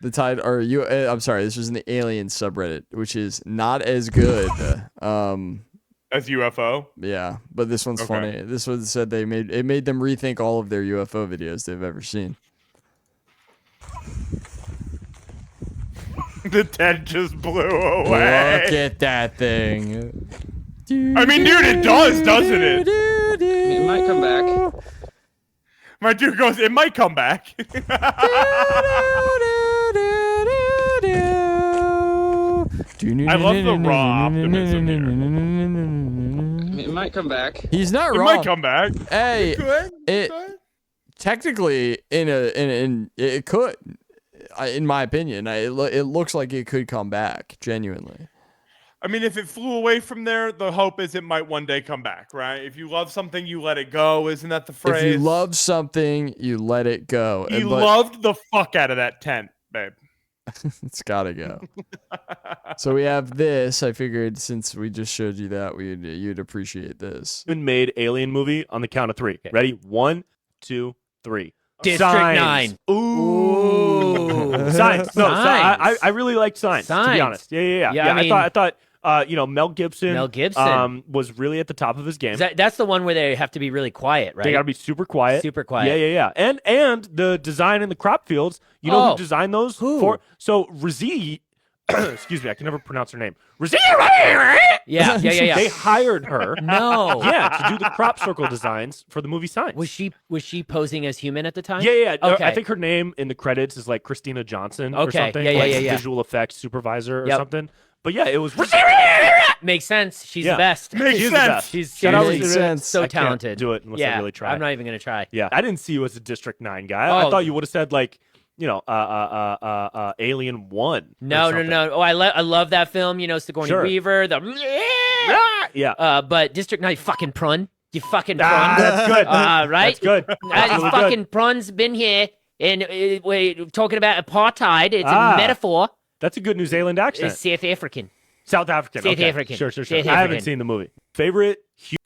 the tide or you. I'm sorry, this was in the alien subreddit, which is not as good. As UFO? Yeah, but this one's Okay. funny. This one said it made them rethink all of their UFO videos they've ever seen. The tent just blew away. Look at that thing. I mean, dude, it does, doesn't it? It might come back. My dude goes, it might come back. I love the raw optimism here. It might come back. He's not It wrong. might come back. Hey, Good. it technically it could, in my opinion, it looks like it could come back genuinely. I mean, if it flew away from there, the hope is it might one day come back, right? If you love something, you let it go. Isn't that the phrase? If you love something, you let it go. He But loved the fuck out of that tent, babe. it's gotta go. So we have this. I figured since we just showed you that, you'd appreciate this. Made alien movie on the count of three. Okay. Ready? 1, 2, 3. District Signs. 9. Ooh. Signs. No, Signs. I really like Signs, to be honest. Yeah. I thought Mel Gibson was really at the top of his game. That's the one where they have to be really quiet, right? They got to be super quiet. Super quiet. Yeah. And the design in the crop fields, you know who designed those? Who? So Rizzi, excuse me, I can never pronounce her name. Rizzi. Yeah. They hired her. No. Yeah, to do the crop circle designs for the movie Signs. Was she posing as human at the time? Yeah. Okay. I think her name in the credits is like Christina Johnson or Okay. something. Yeah. Visual effects supervisor or something. But yeah, it was. Makes sense. She's Yeah. the best. Makes She's sense. the best. She's Shout out seriously to sense. so I can't talented. do it unless yeah, I really try. I'm not even gonna try. Yeah, I didn't see you as a District 9 guy. Oh. I thought you would have said like, you know, Alien 1. No. Oh, I love that film. You know, Sigourney Sure. Weaver. Yeah. But District 9, you fucking prun. You fucking prun. That's good. Right? That's good. That's These really fucking good. pruns been here, and we're talking about apartheid. It's Ah. a metaphor. That's a good New Zealand accent. It's South African. South African. South okay. African. Sure. South I haven't African. seen the movie. Favorite?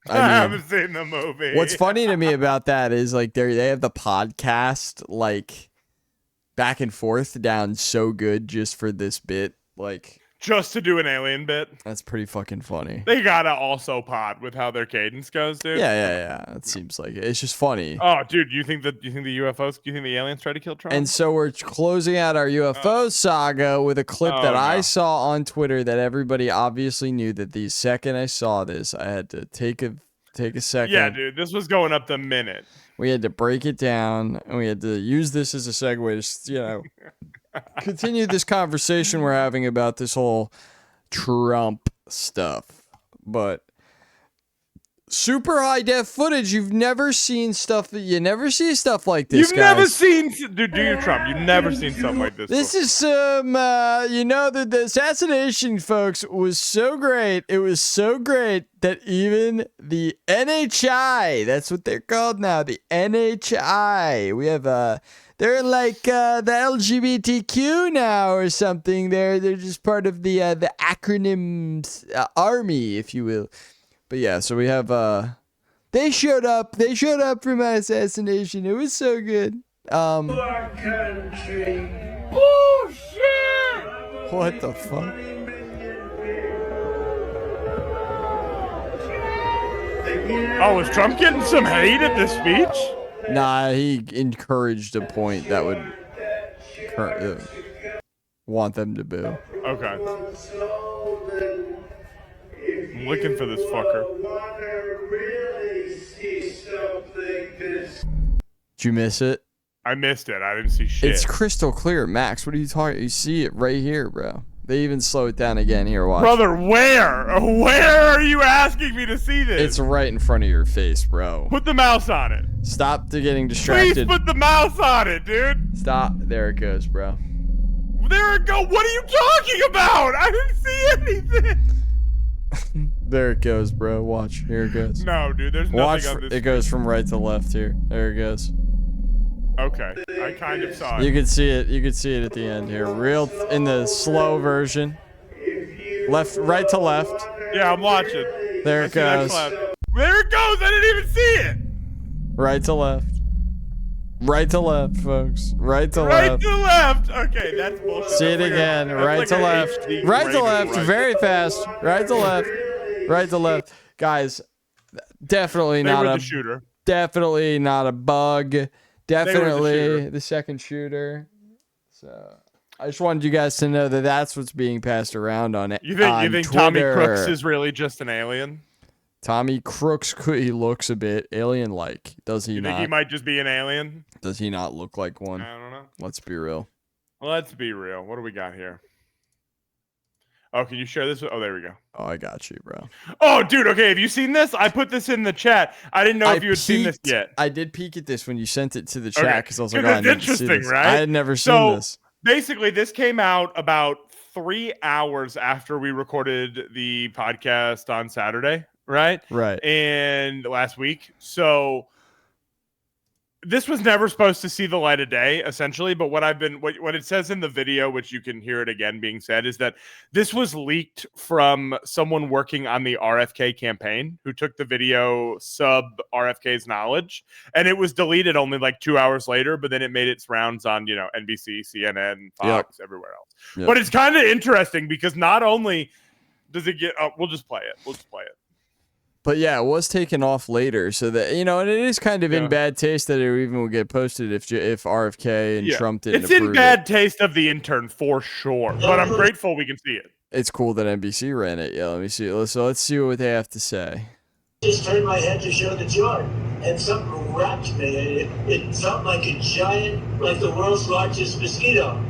I haven't seen the movie. What's funny to me about that is like they have the podcast like back and forth down so good just for this bit. Like Just to do an alien bit. that's pretty fucking funny. They gotta also pod with how their cadence goes, dude. Yeah. It seems like it. It's just funny. Oh, dude, you think the UFOs? You think the aliens try to kill Trump? And so we're closing out our UFO saga with a clip that I no. saw on Twitter that everybody obviously knew that the second I saw this, I had to take a second. Yeah, dude, this was going up the minute. We had to break it down, and we had to use this as a segue to, you know, continue this conversation we're having about this whole Trump stuff. But super high def footage. You've never seen stuff that you never see stuff like this. You've never guys. seen, dude. Do you, Trump? You've never seen something like this. This is some, you know, the assassination, folks, was so great. It was so great that even the NHI, that's what they're called now, the NHI. We have, they're like the LGBTQ now or something. They're just part of the acronyms army, if you will. But yeah, so we have, they showed up for my assassination. It was so good. Our country. Oh shit! What the fuck? Oh, was Trump getting some hate at this speech? Nah, he encouraged a point that would want them to boo. Okay. I'm looking for this fucker. Did you miss it? I missed it. I didn't see shit. It's crystal clear, Max. What are you talking? You see it right here, bro. They even slow it down again. Here, watch. Brother, where? Where are you asking me to see this? It's right in front of your face, bro. Put the mouse on it. Stop getting distracted. Please put the mouse on it, dude. Stop. There it goes, bro. There it go. What are you talking about? I didn't see anything. There it goes, bro. Watch. Here it goes. No, dude. There's Watch. nothing on this. It goes from right to left here. There it goes. Okay. I kind of saw it. You can see it. You can see it at the end here. Real in the slow version. Left, right to left. Yeah, I'm watching. There I it see that goes. cloud. There it goes. I didn't even see it. Right to left. Right to left, folks. Right to Right left. to left. Okay, that's bullshit. See it That's like again. that's Right like to a left. HD Right to rated left. right. Very fast. Right to left. Right to left. Guys, definitely They not were a the shooter. definitely not a bug. the Definitely shooter. the second shooter. So I just wanted you guys to know that that's what's being passed around on it. You think Tommy Crooks is really just an alien? Tommy Crooks? He looks a bit alien-like. Does he You not? think he might just be an alien? Does he not look like one? I don't know. Let's be real. Let's be real. What do we got here? Oh, can you share this? Oh, there we go. Oh, I got you, bro. Oh, dude. Okay, have you seen this? I put this in the chat. I didn't know if you had seen this yet. I did peek at this when you sent it to the Okay. chat because I was like, 'Cause oh, I it's need to see interesting, this. right? I had never seen So, this. Basically, this came out about 3 hours after we recorded the podcast on Saturday, right? Right. And last week. So this was never supposed to see the light of day, essentially. But what it says in the video, which you can hear it again being said, is that this was leaked from someone working on the RFK campaign who took the video sub RFK's knowledge, and it was deleted only like 2 hours later. But then it made its rounds on, NBC, CNN, Fox, everywhere else. Yep. But it's kind of interesting because not only does it get, we'll just play it. But yeah, it was taken off later, so that and it is kind of in bad taste that it even would get posted if RFK and Trump didn't. It's in approve bad it. taste of the intern for sure, but I'm grateful we can see it. It's cool that NBC ran it. Yeah, let me see. So let's see what they have to say. Just turned my head to show the chart, and something wrapped me. It felt like a giant, like the world's largest mosquito.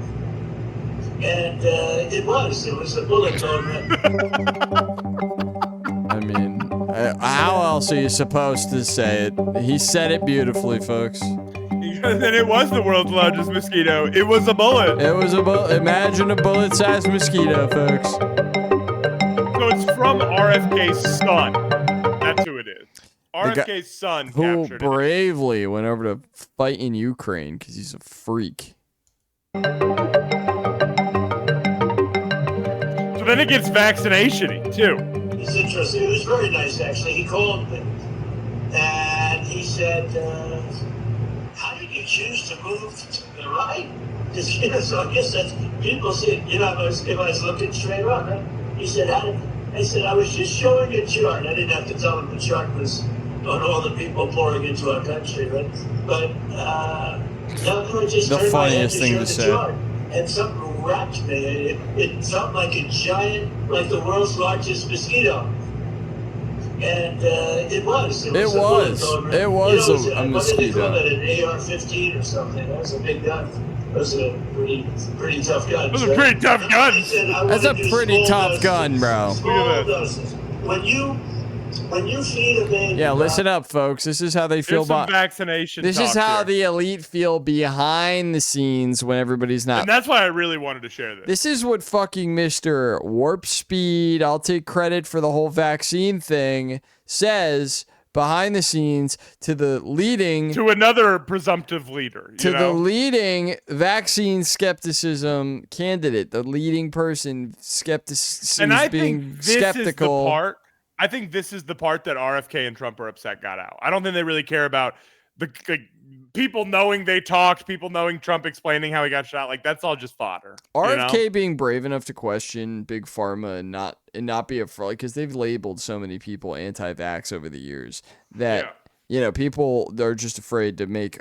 And it was a bullet going right. I mean, how else are you supposed to say it? He said it beautifully, folks. And it was the world's largest mosquito. It was a bullet. It was a bullet. Imagine a bullet-sized mosquito, folks. So it's from RFK's son. That's who it is. RFK's son who captured bravely went over to fight in Ukraine because he's a freak. So then it gets vaccination-y, too. It's interesting. It was very nice, actually. He called me, and he said, how did you choose to move to the right? Because, so I guess that's, people say, if I was looking straight on, right? He said, I said, I was just showing a chart. I didn't have to tell him the chart was on all the people pouring into our country, right? But, no, just the funniest thing to say. Chart, and something wrapped me. It felt like a giant, like the world's largest mosquito. And it was. It was a what mosquito. Did they call that, an AR-15 or something? That was a big gun. That was a pretty tough gun. Those are pretty tough guns. That's a pretty tough gun, bro. Small doses. When you feed a baby. Yeah, listen up, folks. This is how they feel about vaccination. This is how the elite feel behind the scenes when everybody's not. And that's why I really wanted to share this. This is what fucking Mr. Warp Speed, I'll take credit for the whole vaccine thing, says behind the scenes to another presumptive leader. The leading vaccine skepticism candidate, the leading person and I think this skeptical. Is the part. I think this is the part that RFK and Trump are upset got out. I don't think they really care about the people knowing they talked, people knowing Trump explaining how he got shot. Like, that's all just fodder. RFK being brave enough to question Big Pharma and not be a fraud, because they've labeled so many people anti-vax over the years that people are just afraid to make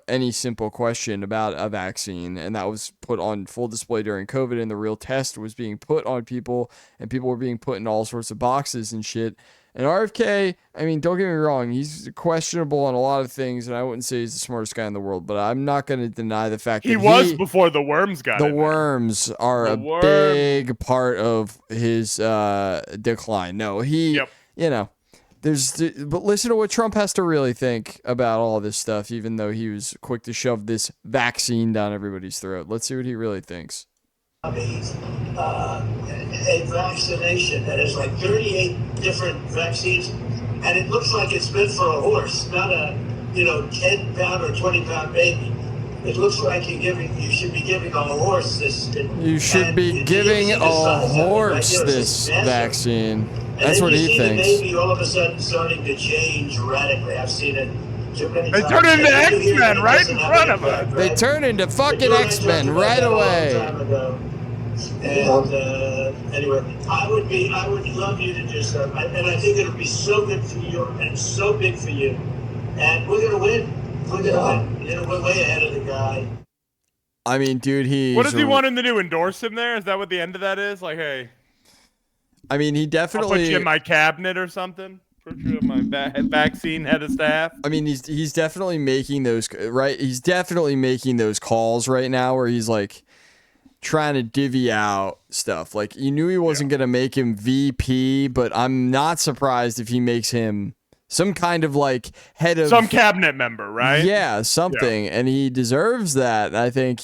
any simple question about a vaccine, and that was put on full display during COVID, and the real test was being put on people, and people were being put in all sorts of boxes and shit. And RFK, I mean, don't get me wrong, he's questionable on a lot of things, and I wouldn't say he's the smartest guy in the world, but I'm not going to deny the fact that he was before the worms got the worms are a big part of his decline. No, but listen to what Trump has to really think about all this stuff, even though he was quick to shove this vaccine down everybody's throat. Let's see what he really thinks. A vaccination that has like 38 different vaccines, and it looks like it's meant for a horse, not a 10-pound or 20-pound baby. It looks like you should be giving a horse this. You should be giving a horse this vaccine. That's what he thinks. The baby all of a sudden starting to change radically. I've seen it too many times. They turn into X-Men right in front of us. They turn into fucking X-Men right away. And anyway, I would love you to do so, and I think it'll be so good for you and so big for you, and we're gonna win. We're gonna win. We're way ahead of the guy. I mean, dude, what does he want him to do? Endorse him there? Is that what the end of that is? Like, hey. I mean, he definitely. I'll put you in my cabinet or something. Put you in my vaccine head of staff. I mean, he's definitely making those right. He's definitely making those calls right now where he's like trying to divvy out stuff. Like, you knew he wasn't gonna make him VP, but I'm not surprised if he makes him some kind of like head of some cabinet member, right? Yeah, something, and he deserves that. And I think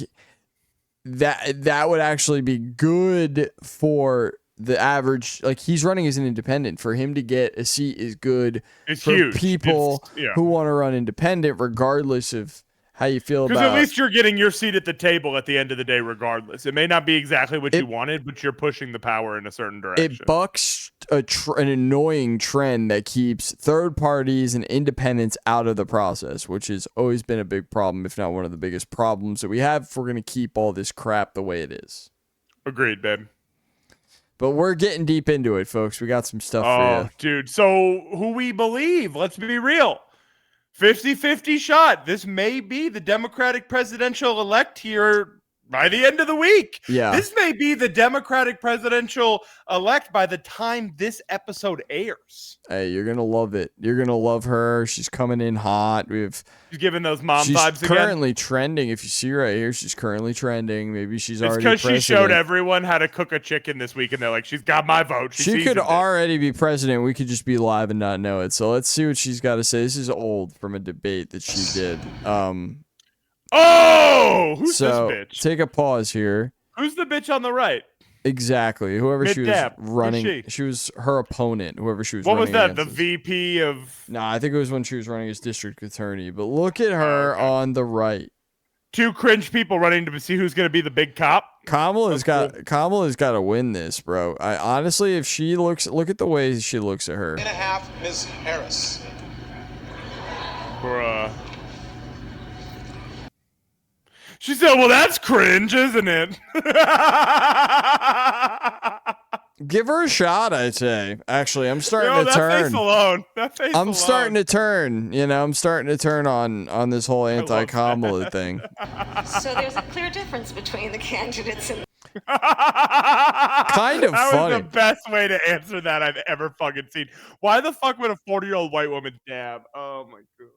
that would actually be good for the average. Like, he's running as an independent. For him to get a seat is good. It's for huge. People who want to run independent, regardless of how you feel about. Because at least you're getting your seat at the table at the end of the day, regardless. It may not be exactly what you wanted, but you're pushing the power in a certain direction. It bucks an annoying trend that keeps third parties and independents out of the process, which has always been a big problem, if not one of the biggest problems that we have if we're going to keep all this crap the way it is. Agreed, babe. But we're getting deep into it, folks. We got some stuff for you. Dude. So who we believe? Let's be real. 50-50 shot. This may be the Democratic presidential elect here by the end of the week. Yeah. This may be the Democratic presidential elect by the time this episode airs. Hey, you're going to love it. You're going to love her. She's coming in hot. She's giving those mom she's vibes again. She's currently trending. If you see right here, she's currently trending. Maybe she's already president. It's because she showed everyone how to cook a chicken this week, and they're like, she's got my vote. She could already be president. We could just be live and not know it. So let's see what she's got to say. This is old from a debate that she did. Who's this bitch? Take a pause here. Who's the bitch on the right? Exactly. Whoever she was Mid-dap. running. She was her opponent, whoever she was What running was that? The against. VP of... Nah, I think it was when she was running as district attorney. But look at her on the right. Two cringe people running to see who's going to be the big cop. Kamala's got to win this, bro. I honestly, if she look at the way she looks at her. 2.5, Ms. Harris. Bruh. She said, well, that's cringe, isn't it? Give her a shot, I'd say. Actually, I'm starting to that turn. Face alone. That face I'm alone. starting to turn. I'm starting to turn on this whole anti-Kamala thing. So there's a clear difference between the candidates and... Kind of that funny. was the best way to answer that I've ever fucking seen. Why the fuck would a 40-year-old white woman dab? Oh, my God.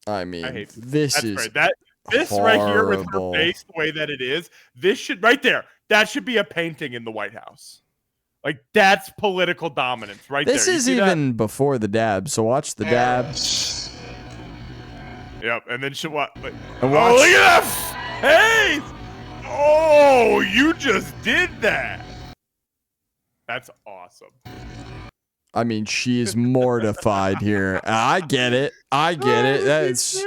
I mean, I hate this is great. This right here with her horrible. face the way that it is, this should right there. That should be a painting in the White House. Like that's political dominance right This there. is even before the dab, so watch the dab. Yep, and then she what? Like, And oh, watch- look at that! Hey! Oh, you just did that. That's awesome. I mean, she is mortified here. I get it. That's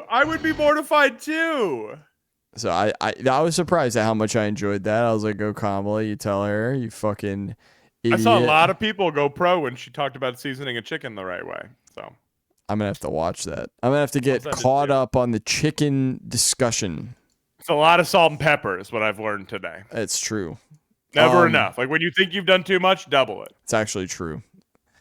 I would be mortified too. so I was surprised at how much I enjoyed that. I was like, go Kamala, you tell her, you fucking idiot. I saw a lot of people go pro when she talked about seasoning a chicken the right way. So I'm gonna have to watch that. I'm gonna have to get caught up on the chicken discussion. it's a lot of salt and pepper is what I've learned today. It's true. Never enough. Like when you think you've done too much, double it. It's actually true.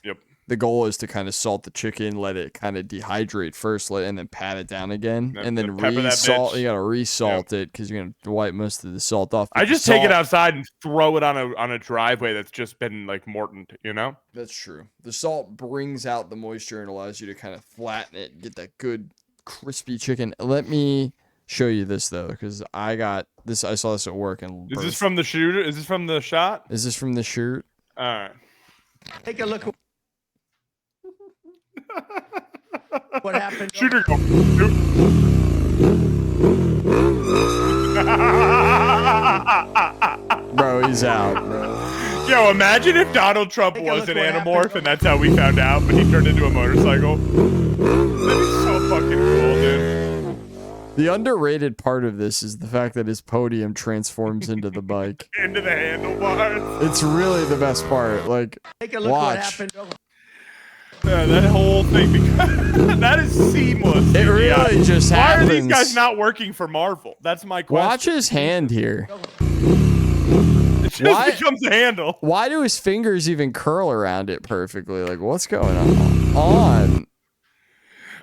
Yep. The goal is to kind of salt the chicken, let it kind of dehydrate first, and then pat it down again, and then pepper that re-salt. bitch. You gotta re-salt it because you're gonna wipe most of the salt off. I But the just take it salt- outside and throw it on a driveway that's just been like mortoned, you know? That's true. The salt brings out the moisture and allows you to kind of flatten it and get that good crispy chicken. Let me show you this though, because I got this. I saw this at work and Is this from the shooter? Is this from the shot? Is this from the shirt? All right. Take a look. What happened? Shooter go. Bro, he's out, bro. Yo, imagine if Donald Trump was an Animorph and that's how we found out, but he turned into a motorcycle. That'd be so fucking cool, dude. The underrated part of this is the fact that his podium transforms into the bike. Into the handlebars. It's really the best part. Like, Take a look what watch. happened. Yeah, that whole thing, because that is seamless. It dude. really Yeah. just Why happens. are these guys not working for Marvel? That's my question. Watch his hand here. It just becomes a handle. Why do his fingers even curl around it perfectly? Like, what's going on?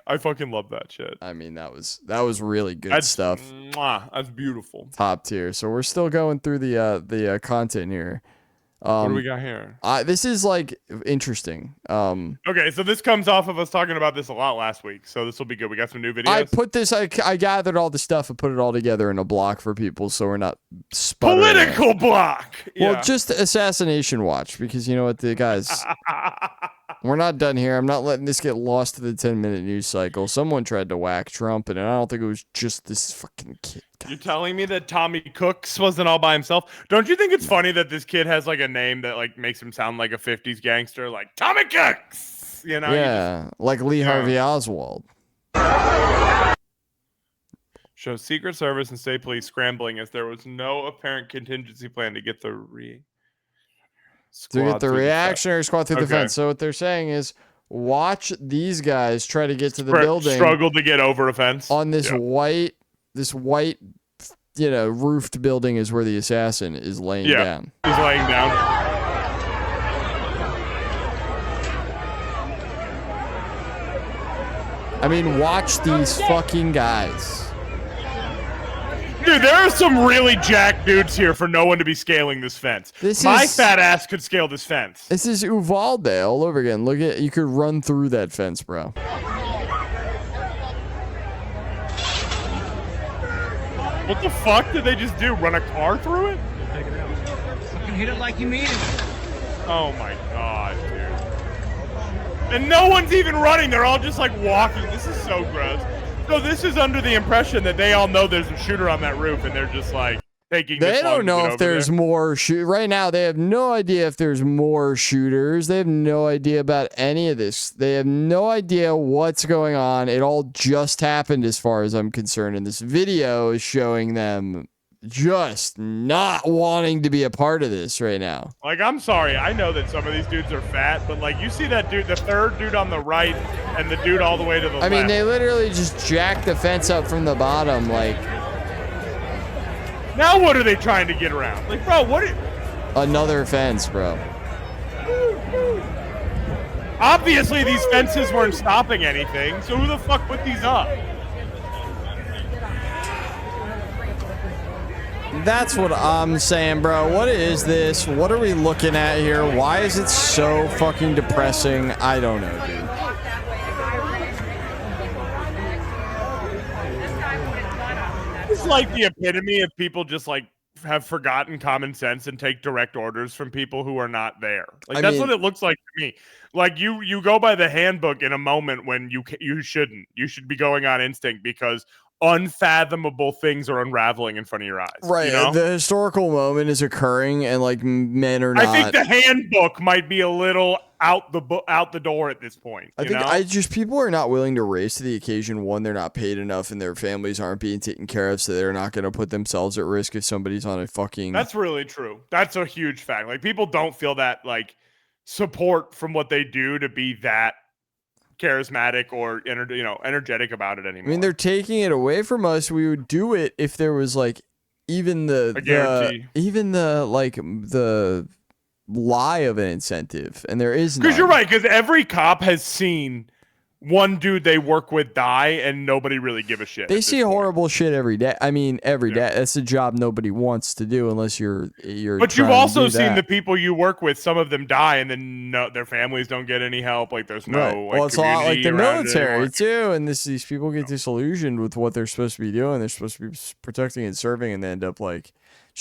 I fucking love that shit. I mean, that was really good That's stuff. That's beautiful. Top tier. So we're still going through the content here. What do we got here? This is like interesting. Okay, so this comes off of us talking about this a lot last week, so this will be good. We got some new videos. I gathered all the stuff and put it all together in a block for people, so we're not sputtering. Political block. Well, Yeah. just assassination watch, because you know what, the guys, we're not done here. I'm not letting this get lost to the 10-minute news cycle. Someone tried to whack Trump, and I don't think it was just this fucking kid. You're telling me that Tommy Cooks wasn't all by himself? Don't you think it's funny that this kid has like a name that like makes him sound like a 50s gangster, like Tommy Cooks? You know? Yeah, like Lee Harvey Oswald. Shows Secret Service and state police scrambling as there was no apparent contingency plan to get the reactionary squad through the Okay. fence. So what they're saying is, watch these guys try to get to the building. Struggle to get over a fence on this white, roofed building is where the assassin is laying down. He's laying down. I mean, watch these fucking guys. Dude, Dude, there are some really jacked dudes here for no one to be scaling this fence. My fat ass could scale this fence. This is Uvalde all over again. Look at, you could run through that fence, bro. What the fuck did they just do? Run a car through it? Fucking hit it like you mean it. Oh my god, dude. And no one's even running. They're all just like walking. This is so gross. So this is under the impression that they all know there's a shooter on that roof, and they're just like taking. They don't know if there's more right now. They have no idea if there's more shooters. They have no idea about any of this. They have no idea what's going on. It all just happened, as far as I'm concerned. And this video is showing them just not wanting to be a part of this right now. Like, I'm sorry, I know that some of these dudes are fat, but like, you see that dude, the third dude on the right, and the dude all the way to the left. I mean, they literally just jacked the fence up from the bottom, like. Now what are they trying to get around? Like, bro, what? Another fence, bro. Obviously, these fences weren't stopping anything, so who the fuck put these up? That's what I'm saying, bro. What is this? What are we looking at here? Why is it so fucking depressing? I don't know, dude. It's like the epitome of people just like have forgotten common sense and take direct orders from people who are not there. Like, that's what it looks like to me. Like, you go by the handbook in a moment when you shouldn't. You should be going on instinct because unfathomable things are unraveling in front of your eyes. Right. You know? The historical moment is occurring, and like men are not. I think the handbook might be a little out the door at this point. I think people are not willing to raise to the occasion. One, they're not paid enough, and their families aren't being taken care of, so they're not going to put themselves at risk if somebody's on a fucking. That's really true. That's a huge fact. Like, people don't feel that like support from what they do to be that charismatic or energetic about it anymore. I mean, they're taking it away from us. We would do it if there was like even the lie of an incentive, and there is none. Because you're right, because every cop has seen one dude they work with die, and nobody really give a shit. They see horrible shit every day. I mean, every day. That's a job nobody wants to do unless you're. But you've also seen the people you work with. Some of them die, and then their families don't get any help. Like, there's no. Right. Like, well, it's a lot like the military anymore. too, and these people get disillusioned with what they're supposed to be doing. They're supposed to be protecting and serving, and they end up like.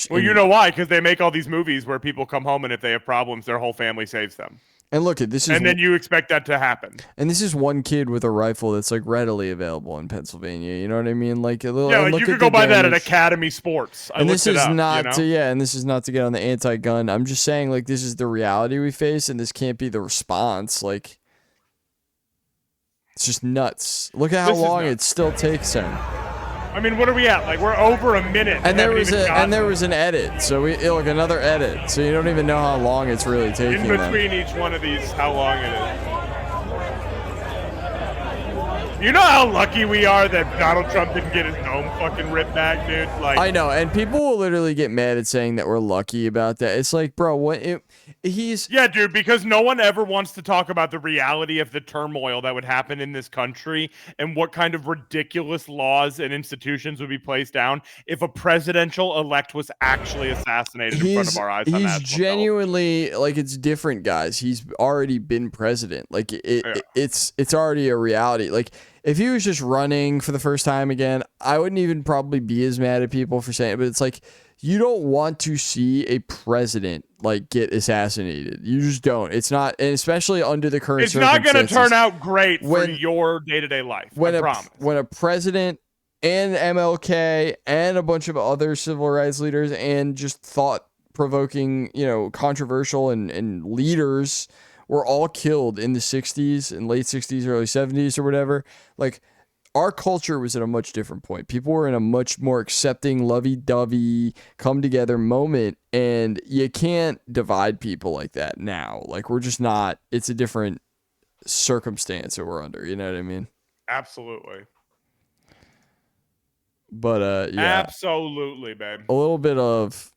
Well, you know why? Because they make all these movies where people come home, and if they have problems, their whole family saves them. And look, this is. And then you expect that to happen. And this is one kid with a rifle that's like readily available in Pennsylvania. You know what I mean? Like a little. Yeah, like you could go buy that at Academy Sports. And this is not to and this is not to get on the anti-gun. I'm just saying, like, this is the reality we face, and this can't be the response. Like, it's just nuts. Look at how long it still takes him. I mean, what are we at? Like, we're over a minute. And there was an edit. So like another edit. So you don't even know how long it's really taking. In between each one of these, how long it is. You know how lucky we are that Donald Trump didn't get his dome fucking ripped back, dude? Like, I know, and people will literally get mad at saying that we're lucky about that. It's like, bro, yeah, dude, because no one ever wants to talk about the reality of the turmoil that would happen in this country and what kind of ridiculous laws and institutions would be placed down if a presidential elect was actually assassinated in front of our eyes. He's genuinely like, it's different, guys. He's already been president. Like it's already a reality. Like, if he was just running for the first time again, I wouldn't even probably be as mad at people for saying it, but it's like, you don't want to see a president like get assassinated. You just don't. It's not, and especially under the current circumstances. It's not going to turn out great for your day-to-day life. I promise. When a president and MLK and a bunch of other civil rights leaders and just thought-provoking, controversial and leaders were all killed in the 60s and late 60s, early 70s or whatever, like, our culture was at a much different point. People were in a much more accepting, lovey-dovey, come-together moment, and you can't divide people like that now. Like, we're just not. It's a different circumstance that we're under. You know what I mean? Absolutely. But, yeah. Absolutely, babe. A little bit of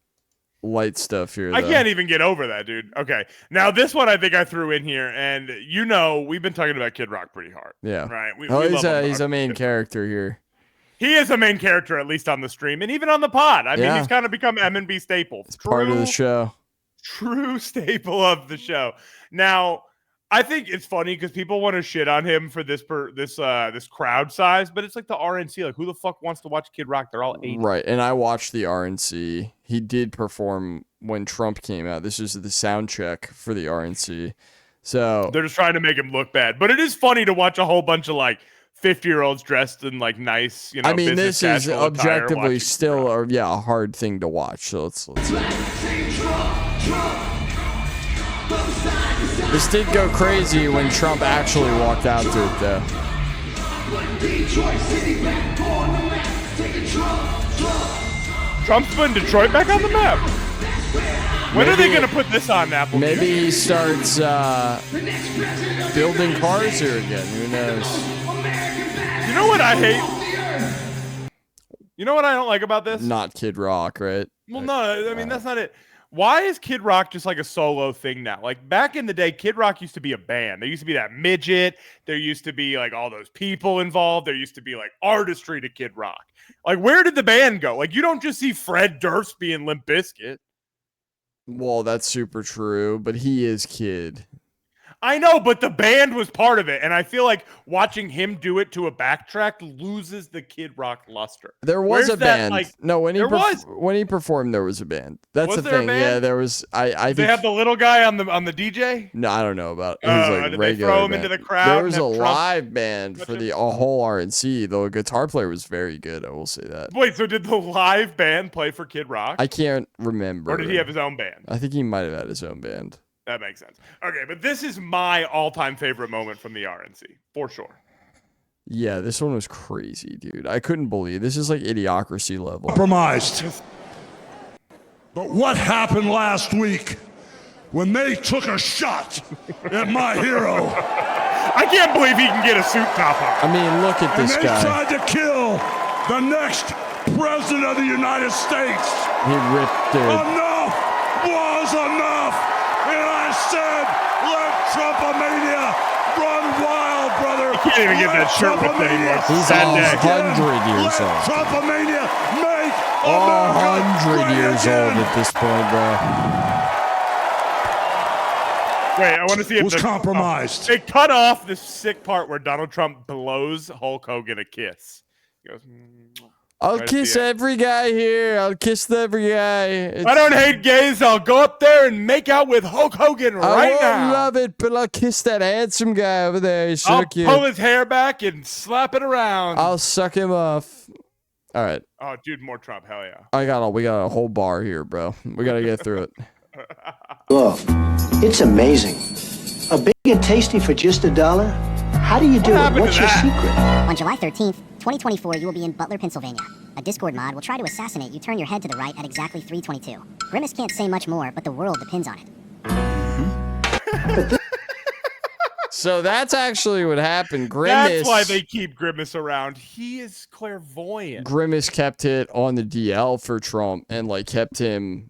light stuff here, though. I can't even get over that, dude. Okay. Now, this one I think I threw in here, and we've been talking about Kid Rock pretty hard. Yeah. Right? He's a main character here. He is a main character, at least on the stream, and even on the pod. I mean, he's kind of become M&B staple. It's part of the show. True staple of the show. Now, I think it's funny because people want to shit on him for this crowd size, but it's like the RNC. Like, who the fuck wants to watch Kid Rock? They're all 80. Right, and I watched the RNC. He did perform when Trump came out. This was the sound check for the RNC. So they're just trying to make him look bad. But it is funny to watch a whole bunch of like 50-year-olds dressed in like nice, I mean, this is objectively still a hard thing to watch. So let's This did go crazy when Trump actually walked out to it, though. Trump's putting Detroit back on the map. When are they going to put this on Apple? Maybe he starts building cars here again. Who knows? You know what I hate? You know what I don't like about this? Not Kid Rock, right? Well, no, I mean, that's not it. Why is Kid Rock just like a solo thing now? Like back in the day, Kid Rock used to be a band. There used to be that midget. There used to be like all those people involved. There used to be like artistry to Kid Rock. Like where did the band go? Like you don't just see Fred Durst being Limp Bizkit. Well, that's super true, but he is Kid. I know, but the band was part of it, and I feel like watching him do it to a backtrack loses the Kid Rock luster. There was a band. No, when he performed, there was a band. That's the thing. Yeah, there was. I think they had the little guy on the DJ. No, I don't know about. It was like did regular they throw him band. into the crowd? There was a live band for the whole RNC. The guitar player was very good. I will say that. Wait, so did the live band play for Kid Rock? I can't remember. Or did he have his own band? I think he might have had his own band. That makes sense. Okay, but this is my all-time favorite moment from the RNC, for sure. Yeah, this one was crazy, dude. I couldn't believe this is like Idiocracy level. Compromised. But what happened last week when they took a shot at my hero? I can't believe he can get a suit top on. I mean, look at this guy. And they tried to kill the next president of the United States. He ripped it. Enough was enough. And I said, let Trumpomania run wild, brother. He can't even get that shirt ripped anymore. He's 100 years old. Trumpomania make 100 years old at this point, bro. Wait, I want to see if was compromised. They cut off the sick part where Donald Trump blows Hulk Hogan a kiss. He goes, I'll kiss every guy here. I'll kiss every guy. I don't hate gays. I'll go up there and make out with Hulk Hogan right now. I won't love it, but I'll kiss that handsome guy over there. He's so cute. I'll pull his hair back and slap it around. I'll suck him off. All right. Oh, dude, more Trump. Hell yeah. We got a whole bar here, bro. We got to get through it. Look, it's amazing. A big and tasty for just $1? How do you do it? What's your secret? On July 13th, 2024, you will be in Butler, Pennsylvania. A Discord mod will try to assassinate you. Turn your head to the right at exactly 3:22. Grimace can't say much more, but the world depends on it. So that's actually what happened. Grimace. That's why they keep Grimace around. He is clairvoyant. Grimace kept it on the DL for Trump and like kept him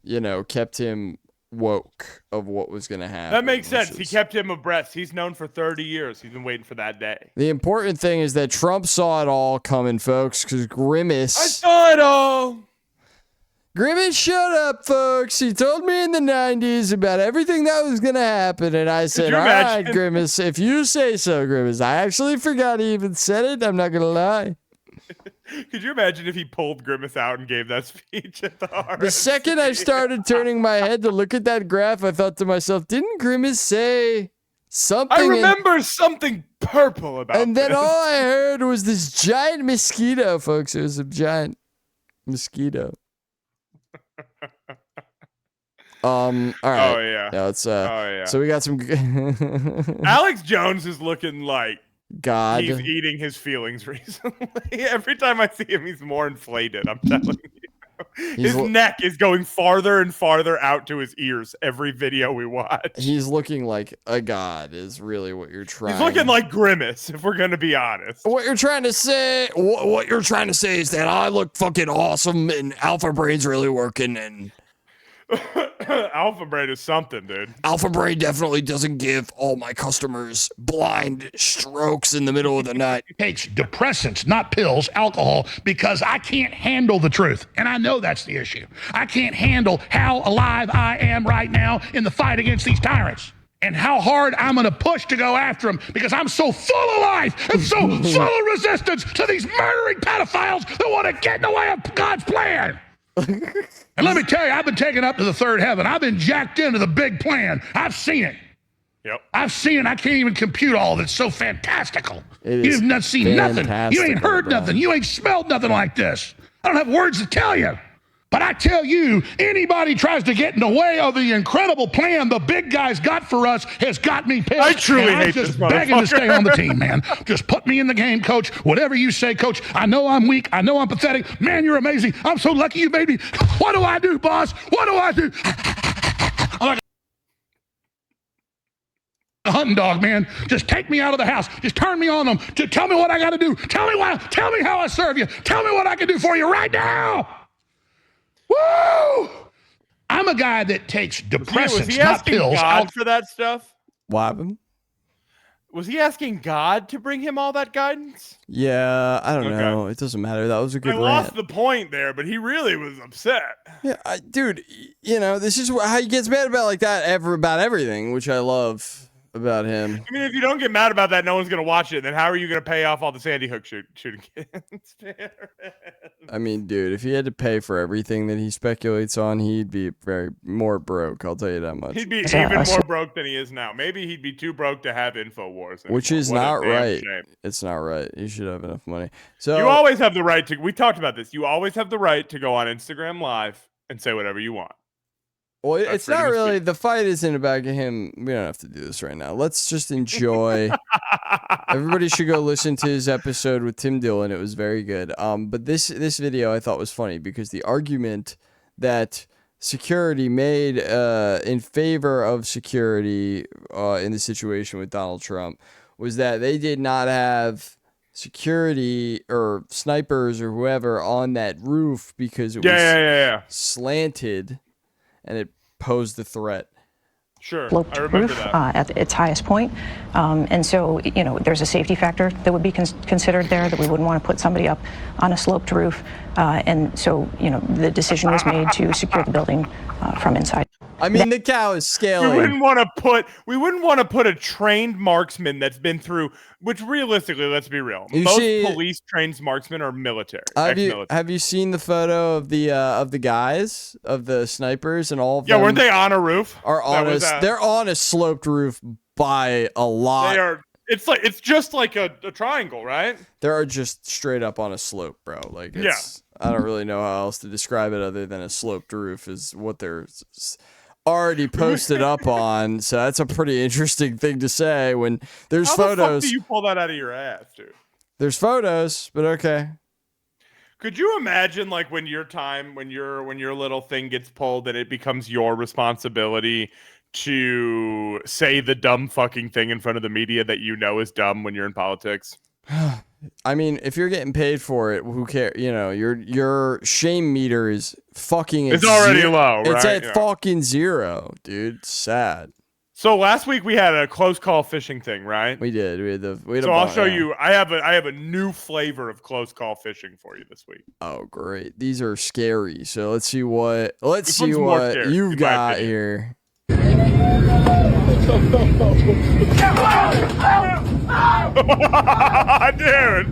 woke of what was going to happen. That makes sense. He kept him abreast. He's known for 30 years. He's been waiting for that day. The important thing is that Trump saw it all coming, folks, because Grimace... I saw it all! Grimace showed up, folks. He told me in the 90s about everything that was going to happen, and I said, all right, Grimace, if you say so, Grimace. I actually forgot he even said it. I'm not going to lie. Could you imagine if he pulled Grimace out and gave that speech at the RNC? The second I started turning my head to look at that graph, I thought to myself, didn't Grimace say something? I remember something purple about And then this. all I heard was this giant mosquito, folks. It was a giant mosquito. All right. Oh, yeah. So we got some... Alex Jones is looking like God. He's eating his feelings recently. Every time I see him, he's more inflated. I'm telling you. His neck is going farther and farther out to his ears every video we watch. He's looking like a god is really what you're trying. He's looking like Grimace, if we're going to be honest. What you're trying to say is that I look fucking awesome and Alpha Brain's really working and... Alpha Brain is something, dude. Alpha Brain definitely doesn't give all my customers blind strokes in the middle of the night. Takes depressants, not pills, alcohol, because I can't handle the truth. And I know that's the issue. I can't handle how alive I am right now in the fight against these tyrants. And how hard I'm going to push to go after them because I'm so full of life and so full of resistance to these murdering pedophiles that want to get in the way of God's plan. And let me tell you, I've been taken up to the third heaven. I've been jacked into the big plan. I've seen it. Yep. I've seen it. I can't even compute all of it. It's so fantastical. It You've not seen nothing. You ain't heard bro. nothing. You ain't smelled nothing like this. I don't have words to tell you. But I tell you, anybody tries to get in the way of the incredible plan the big guys got for us has got me pissed. I truly and I'm hate just this begging to stay motherfucker. on the team, man. Just put me in the game, coach. Whatever you say, coach. I know I'm weak. I know I'm pathetic. Man, you're amazing. I'm so lucky you made me. What do I do, boss? What do I do? I'm like a hunting dog, man. Just take me out of the house. Just turn me on them. Just tell me what I got to do. Tell me how I serve you. Tell me what I can do for you right now. Woo! I'm a guy that takes depressants, Was he not asking pills. God for that stuff? What happened? Was he asking God to bring him all that guidance? Yeah, I don't know. It doesn't matter. That was a good I rant. lost the point there, but he really was upset. Yeah, dude, you know, this is how he gets mad about like that about everything, which I love about him. I mean, if you don't get mad about that, no one's going to watch it. Then how are you going to pay off all the Sandy Hook shooting kids? I mean, dude, if he had to pay for everything that he speculates on, he'd be very more broke. I'll tell you that much. He'd be even more broke than he is now. Maybe he'd be too broke to have InfoWars anymore. Which is What a not damn right. shame. It's not right. You should have enough money. So You always have the right to. We talked about this. You always have the right to go on Instagram Live and say whatever you want. Well, That's it's not freedom of really. speech. The fight isn't about him. We don't have to do this right now. Let's just enjoy. Everybody should go listen to his episode with Tim Dillon. It was very good. But this video I thought was funny because the argument that security made in favor of security in the situation with Donald Trump was that they did not have security or snipers or whoever on that roof because it was slanted and it posed the threat. Sure, sloped I remember roof that. at its highest point. And so, you know, there's a safety factor that would be considered there, that we wouldn't want to put somebody up on a sloped roof. And so, you know, the decision was made to secure the building from inside. I mean, the cow is scaling. We wouldn't want to put a trained marksman that's been through. Which realistically, let's be real, most police trained marksmen are military. Have you seen the photo of the guys, of the snipers and all of them? Yeah, weren't they on a roof? They're on a sloped roof by a lot. They are. It's just like a triangle, right? They're just straight up on a slope, bro. Like, I don't really know how else to describe it other than a sloped roof is what they're already posted up on. So that's a pretty interesting thing to say when there's photos. How the fuck do you pull that out of your ass, dude? There's photos, but okay. Could you imagine, like, when your little thing gets pulled and it becomes your responsibility to say the dumb fucking thing in front of the media that you know is dumb when you're in politics? I mean, if you're getting paid for it, who cares? You know, your shame meter is fucking. It's already low, right? It's at fucking zero, dude. It's sad. So last week we had a close call fishing thing, right? We did. I'll show you. I have a new flavor of close call fishing for you this week. Oh, great! These are scary. So let's see what you've got here. Dude,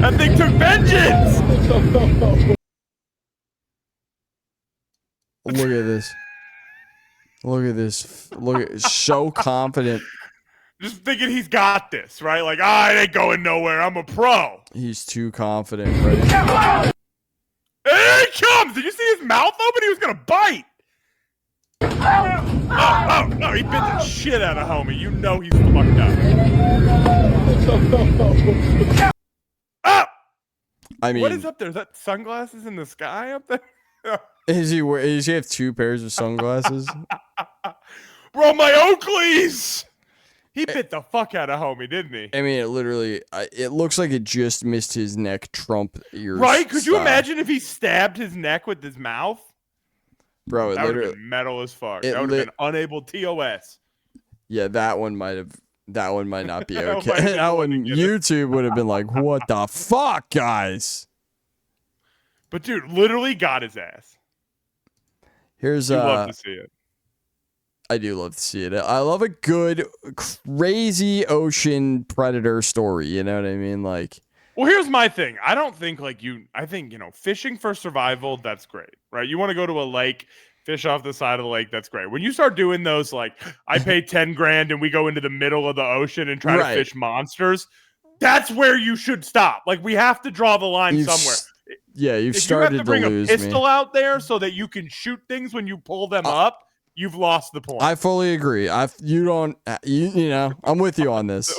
that thing took vengeance. Look at this. Look at this. Look at so confident. Just thinking he's got this, right? Like, I ain't going nowhere. I'm a pro. He's too confident, right? Here he comes. Did you see his mouth open? He was gonna bite. Oh, no, he bit the shit out of homie. You know he's fucked up. Oh! I mean, what is up there? Is that sunglasses in the sky up there? Does he have two pairs of sunglasses? Bro, my Oakleys! He bit the fuck out of homie, didn't he? I mean, it looks like it just missed his neck, Trump ears. Right? Could you imagine if he stabbed his neck with his mouth? Bro, that would have been metal as fuck. That would have been unable TOS. Yeah, that one might not be That okay. might have been That the one, one to get it. YouTube would have been like, what the fuck, guys? But dude, literally got his ass. Here's You love to see it. I do love to see it. I love a good, crazy ocean predator story. You know what I mean? Like, Well, here's my thing. I don't think I think, fishing for survival, that's great, right? You want to go to a lake, fish off the side of the lake, that's great. When you start doing those, like, I pay 10 grand and we go into the middle of the ocean and try Right. to fish monsters, that's where you should stop. Like, we have to draw the line somewhere. You've If started you have to bring lose a pistol me. out there so that you can shoot things when you pull them up, you've lost the point. I fully agree. You know, I'm with you on this.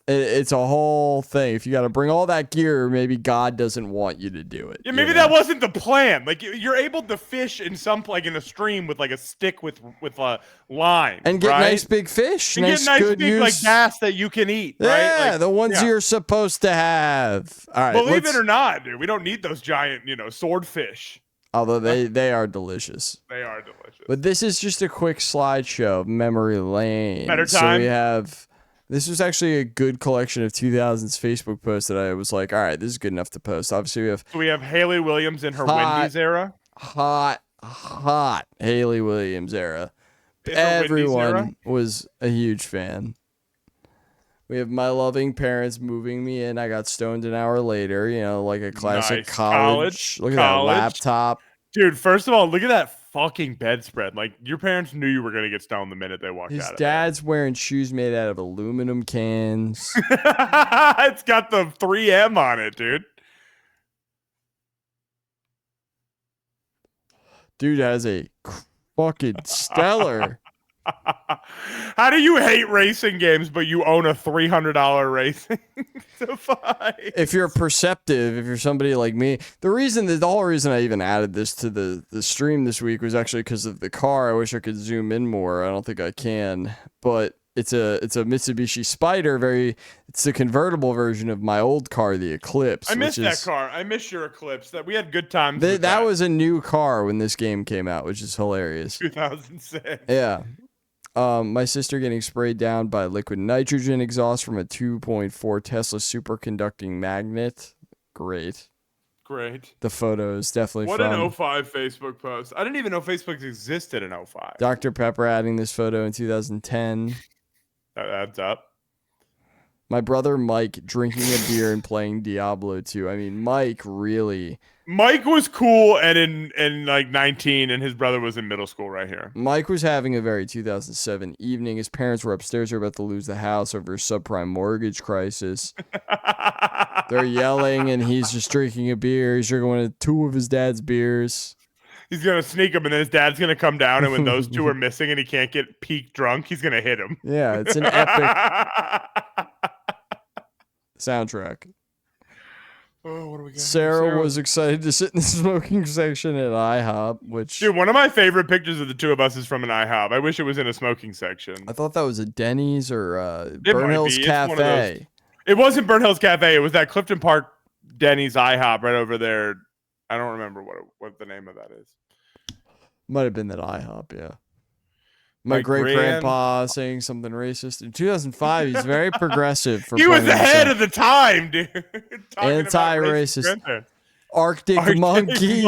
It's a whole thing. If you got to bring all that gear, maybe God doesn't want you to do it. Yeah, maybe that wasn't the plan. Like, you're able to fish in in a stream with like a stick with a line And get right? nice big fish. And get nice good big use. like bass that you can eat. Yeah, right? Like, the ones you're supposed to have. All right, Believe it or not, dude, we don't need those giant, swordfish. although they are delicious. They are delicious. But this is just a quick slideshow of memory lane. Better So time? we have. This was actually a good collection of 2000s Facebook posts that I was like, all right, this is good enough to post. Obviously, we have Haley Williams in her Hot. Wendy's era. hot Haley Williams era. In her Wendy's Everyone era? was a huge fan. We have my loving parents moving me in. I got stoned an hour later, like a classic Nice. college. Look at College. that laptop. Dude, first of all, look at that fucking bedspread. Like, your parents knew you were going to get stoned the minute they walked His out of dad's wearing shoes made out of aluminum cans. it. It's got the 3M on it, dude. Dude has a fucking stellar. How do you hate racing games, but you own a $300 racing device? If you're perceptive, if you're somebody like me, the whole reason I even added this to the stream this week was actually because of the car. I wish I could zoom in more. I don't think I can, but it's a Mitsubishi Spider. It's the convertible version of my old car, the Eclipse. I miss that car. I miss your Eclipse. That we had good times. That was a new car when this game came out, which is hilarious. 2006. Yeah. My sister getting sprayed down by liquid nitrogen exhaust from a 2.4 Tesla superconducting magnet. Great. The photos definitely What fun. an 05 Facebook post. I didn't even know Facebook existed in 05. Dr. Pepper adding this photo in 2010. That adds up. My brother Mike drinking a beer and playing Diablo 2. I mean, Mike was cool and in like 19, and his brother was in middle school right here. Mike was having a very 2007 evening. His parents were upstairs. They're about to lose the house over a subprime mortgage crisis. They're yelling, and he's just drinking a beer. He's drinking two of his dad's beers. He's going to sneak him, and then his dad's going to come down, and when those two are missing and he can't get peak drunk, he's going to hit him. Yeah, it's an epic soundtrack. Oh, what do we got? Sarah was excited to sit in the smoking section at IHOP, which... Dude, one of my favorite pictures of the two of us is from an IHOP. I wish it was in a smoking section. I thought that was a Denny's or It Burn might Hills be. It's one of Cafe. those. It wasn't Burn Hills Cafe. It was that Clifton Park Denny's IHOP right over there. I don't remember what the name of that is. Might have been that IHOP, yeah. My great-grandpa saying something racist. In 2005, he's very progressive. He was ahead of the time, dude. Anti-racist. Arctic monkeys.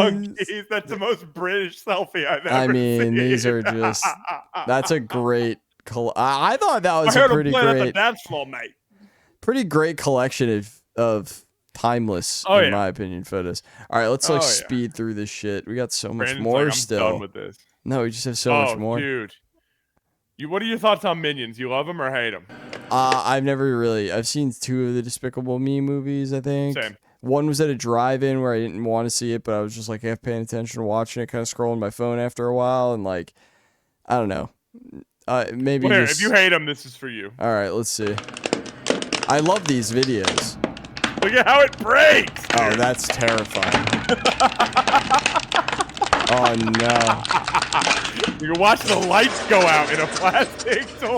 That's the most British selfie I've ever seen. I mean, these are just... That's a great... I thought that was I a heard pretty him playing great... at the dance floor, mate. Pretty great collection of timeless, in my opinion, photos. All right, let's speed through this shit. We got so much Brandon's more like, I'm still. done with this. No, we just have so much more. Dude. What are your thoughts on Minions? You love them or hate them? I've seen two of the Despicable Me movies, I think. Same. One was at a drive-in where I didn't want to see it, but I was just like half paying attention, watching it, kind of scrolling my phone after a while, and like, I don't know. Maybe Well, here, if you hate them, this is for you. All right, let's see. I love these videos. Look at how it breaks. Dude. Oh, that's terrifying. Oh no. You can watch the lights go out in a plastic toy.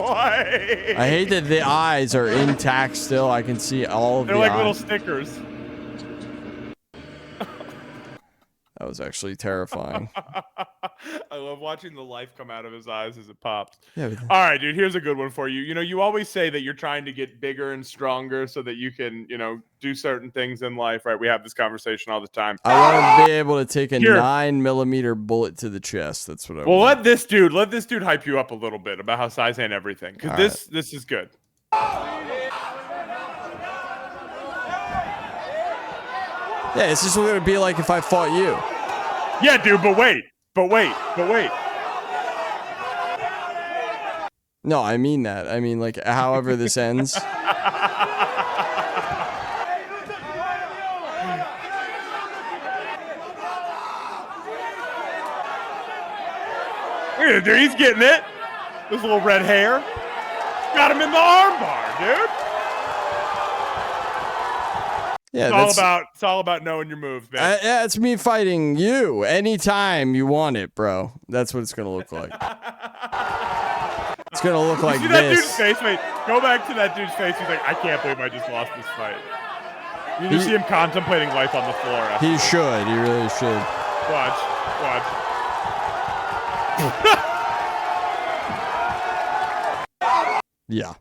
I hate that the eyes are intact still. I can see all of They're the like eyes. little stickers. That was actually terrifying. I love watching the life come out of his eyes as it pops. Yeah, all right, dude, here's a good one for you. You know, you always say that you're trying to get bigger and stronger so that you can, you know, do certain things in life, right? We have this conversation all the time. I want to be able to take a 9mm bullet to the chest. That's what I want. Let this dude hype you up a little bit about how size ain't everything. Because this is good. Yeah, it's just what it would be like if I fought you. Yeah, dude, but wait. No, I mean that. I mean, like, however this ends. Dude, he's getting it. This little red hair. Got him in the armbar, dude. Yeah, it's all about knowing your moves, man. Yeah, it's me fighting you anytime you want it, bro. That's what it's gonna look like. It's gonna look like see this. That dude's face, mate. Go back to that dude's face. He's like, I can't believe I just lost this fight. You just see him contemplating life on the floor. He should. He really should. Watch. Yeah.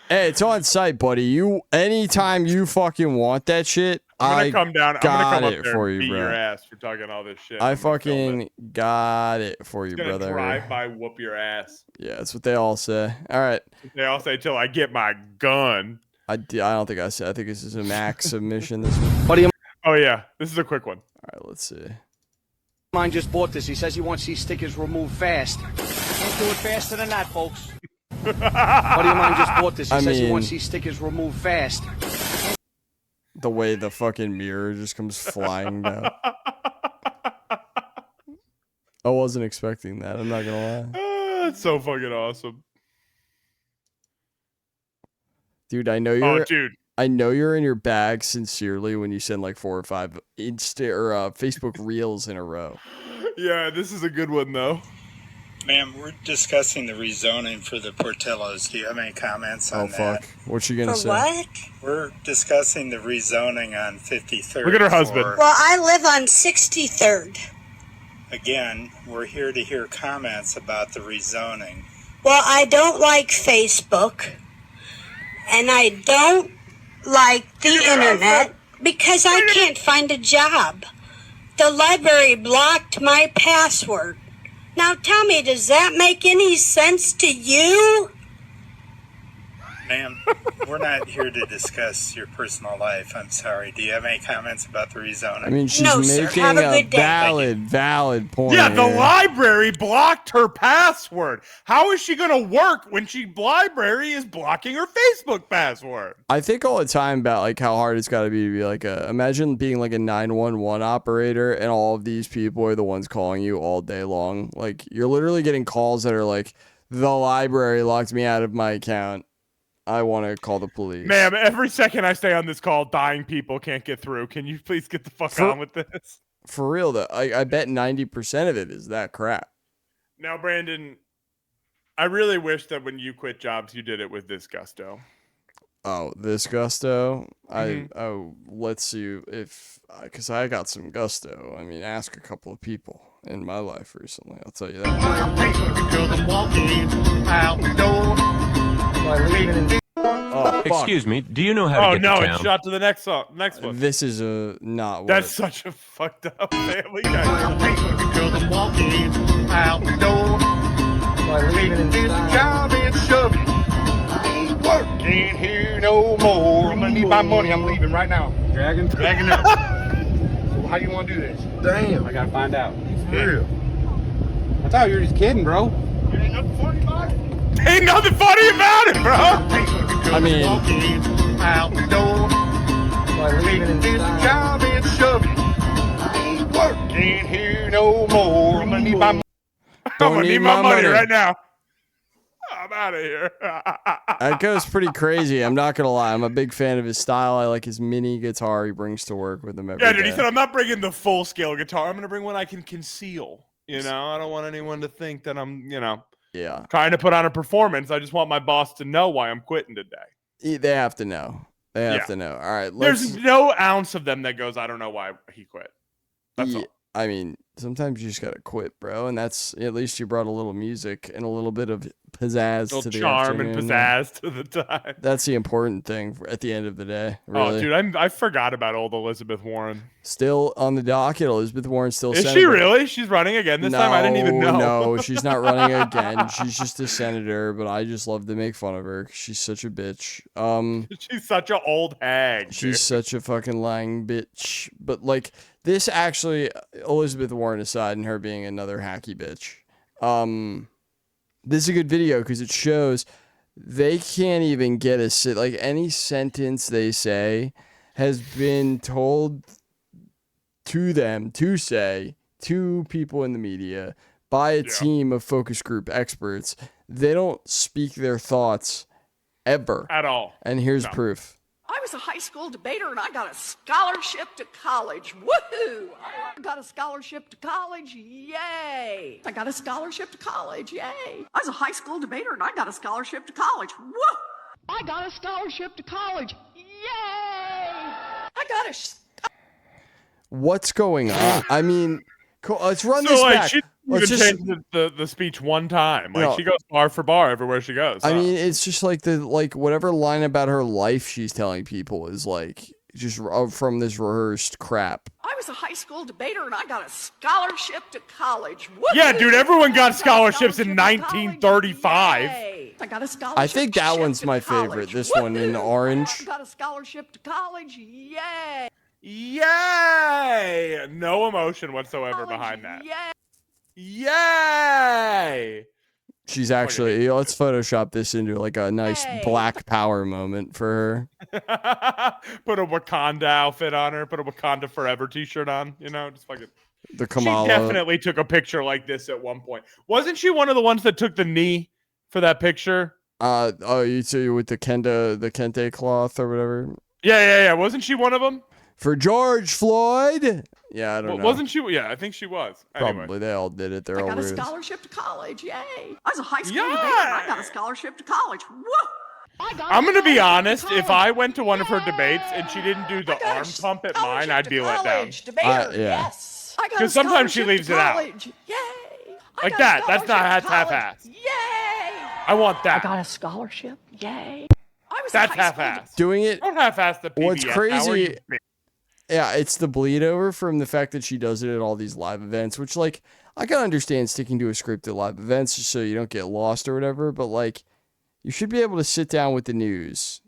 Hey, it's on site, buddy. Anytime you fucking want that shit, I'm gonna come down. I'm gonna come up it there for and you, beat bro. your ass for talking all this shit. I fucking got it for you, brother. Drive by, whoop your ass. Yeah, that's what they all say. All right. They all say till I get my gun. I don't think I said. I think this is a max submission. This one. Oh yeah, this is a quick one. All right, let's see. Mine just bought this. He says he wants these stickers removed fast. Can't do it faster than that, folks. Buddy of mine just bought this. He says he wants these stickers removed fast. The way the fucking mirror just comes flying down. I wasn't expecting that. I'm not gonna lie. It's so fucking awesome. Dude, I know you're in your bag sincerely when you send like 4 or 5 Facebook reels in a row. Yeah, this is a good one though. Ma'am, we're discussing the rezoning for the Portillos. Do you have any comments on that? Oh, fuck. What's she gonna say? What? We're discussing the rezoning on 53rd. Look at her husband. Well, I live on 63rd. Again, we're here to hear comments about the rezoning. Well, I don't like Facebook. And I don't like the internet because I can't find a job. The library blocked my password. Now tell me, does that make any sense to you? Ma'am, we're not here to discuss your personal life. I'm sorry. Do you have any comments about the rezoning? I mean, she's making a valid point. Yeah, the library blocked her password. How is she gonna work when library is blocking her Facebook password? I think all the time about like how hard it's got to be like imagine being like a 911 operator and all of these people are the ones calling you all day long. Like you're literally getting calls that are like, the library locked me out of my account. I want to call the police. Ma'am, every second I stay on this call, dying people can't get through. Can you please get the fuck on with this? For real, though. I bet 90% of it is that crap. Now, Brandon, I really wish that when you quit jobs, you did it with this gusto. Oh, this gusto? Let's see if... Because I got some gusto. I mean, ask a couple of people in my life recently. I'll tell you that. Oh, excuse me. Do you know how to get to town? It's shot to the next one. This is not what... That's such a fucked up family guy. Ain't here no more. I'm gonna need my money. I'm leaving right now. Dragging up. So how you want to do this? Damn. I gotta find out. For real. I thought you were just kidding, bro. Ain't nothing funny about it. Ain't nothing funny about it, bro. I mean, out the door. Leaving this job and shoving. Ain't working here no more. I'm gonna need my money. I'm gonna need my money right now. I'm out of here. That goes pretty crazy. I'm not gonna lie. I'm a big fan of his style. I like his mini guitar he brings to work with him every day. Dude, he said, I'm not bringing the full scale guitar. I'm gonna bring one I can conceal. You know, I don't want anyone to think that I'm, trying to put on a performance. I just want my boss to know why I'm quitting today. They have to know. They have to know. All right. There's no ounce of them that goes, I don't know why he quit. That's all. I mean, sometimes you just gotta quit, bro. And that's at least you brought a little music and a little bit of pizzazz to the charm afternoon. and pizzazz to the time. That's the important thing at the end of the day. Really. Oh, dude, I forgot about old Elizabeth Warren. Still on the docket. Elizabeth Warren still. Is senator. she really? She's running again this time? I didn't even know. No, she's not running again. She's just a senator, but I just love to make fun of her. She's such a bitch. She's such an old hag. She's such a fucking lying bitch. But like this actually, Elizabeth Warren aside and her being another hacky bitch. This is a good video because it shows they can't even get like any sentence they say has been told to them to say to people in the media by a team of focus group experts. They don't speak their thoughts ever at all. And here's proof. I was a high school debater and I got a scholarship to college. Woohoo! I got a scholarship to college. Yay! I got a scholarship to college. Yay! I was a high school debater and I got a scholarship to college. Woo! I got a scholarship to college. Yay! I got a What's going on? I mean, cool. Let's run this back. Let's just change the speech one time. Like she goes bar for bar everywhere she goes. I mean, it's just like whatever line about her life she's telling people is like just from this rehearsed crap. I was a high school debater and I got a scholarship to college. Woo-hoo! Yeah, dude, everyone got scholarships in 1935. I got a scholarship. I think that one's my favorite. This one in orange. I got a scholarship to college. Yay! Yay! No emotion whatsoever behind that. Yay! She's actually, let's Photoshop this into like a nice Black Power moment for her. Put a Wakanda outfit on her. Put a Wakanda Forever t-shirt on. You know, just fucking. The Kamala. She definitely took a picture like this at one point. Wasn't she one of the ones that took the knee for that picture? You see with the kente cloth or whatever. Yeah. Wasn't she one of them? For George Floyd. Yeah, I don't know. Wasn't she? Yeah, I think she was. Anyway. Probably they all did it. They're all I got a rude. scholarship to college. Yay! I was a high school debater and I got a scholarship to college. Woo! I'm gonna be honest. If I went to one of her debates and she didn't do the arm pump at mine, I'd be let down. Yeah. Yes. Because sometimes she leaves it out. Yay! Like that. That's not half-assed. Yay! I want that. I got a scholarship. Yay! That's half-assed. Doing it. Don't half-ass the PBS. What's crazy? Yeah, it's the bleed over from the fact that she does it at all these live events, which like I can understand sticking to a script at live events just so you don't get lost or whatever, but like you should be able to sit down with the news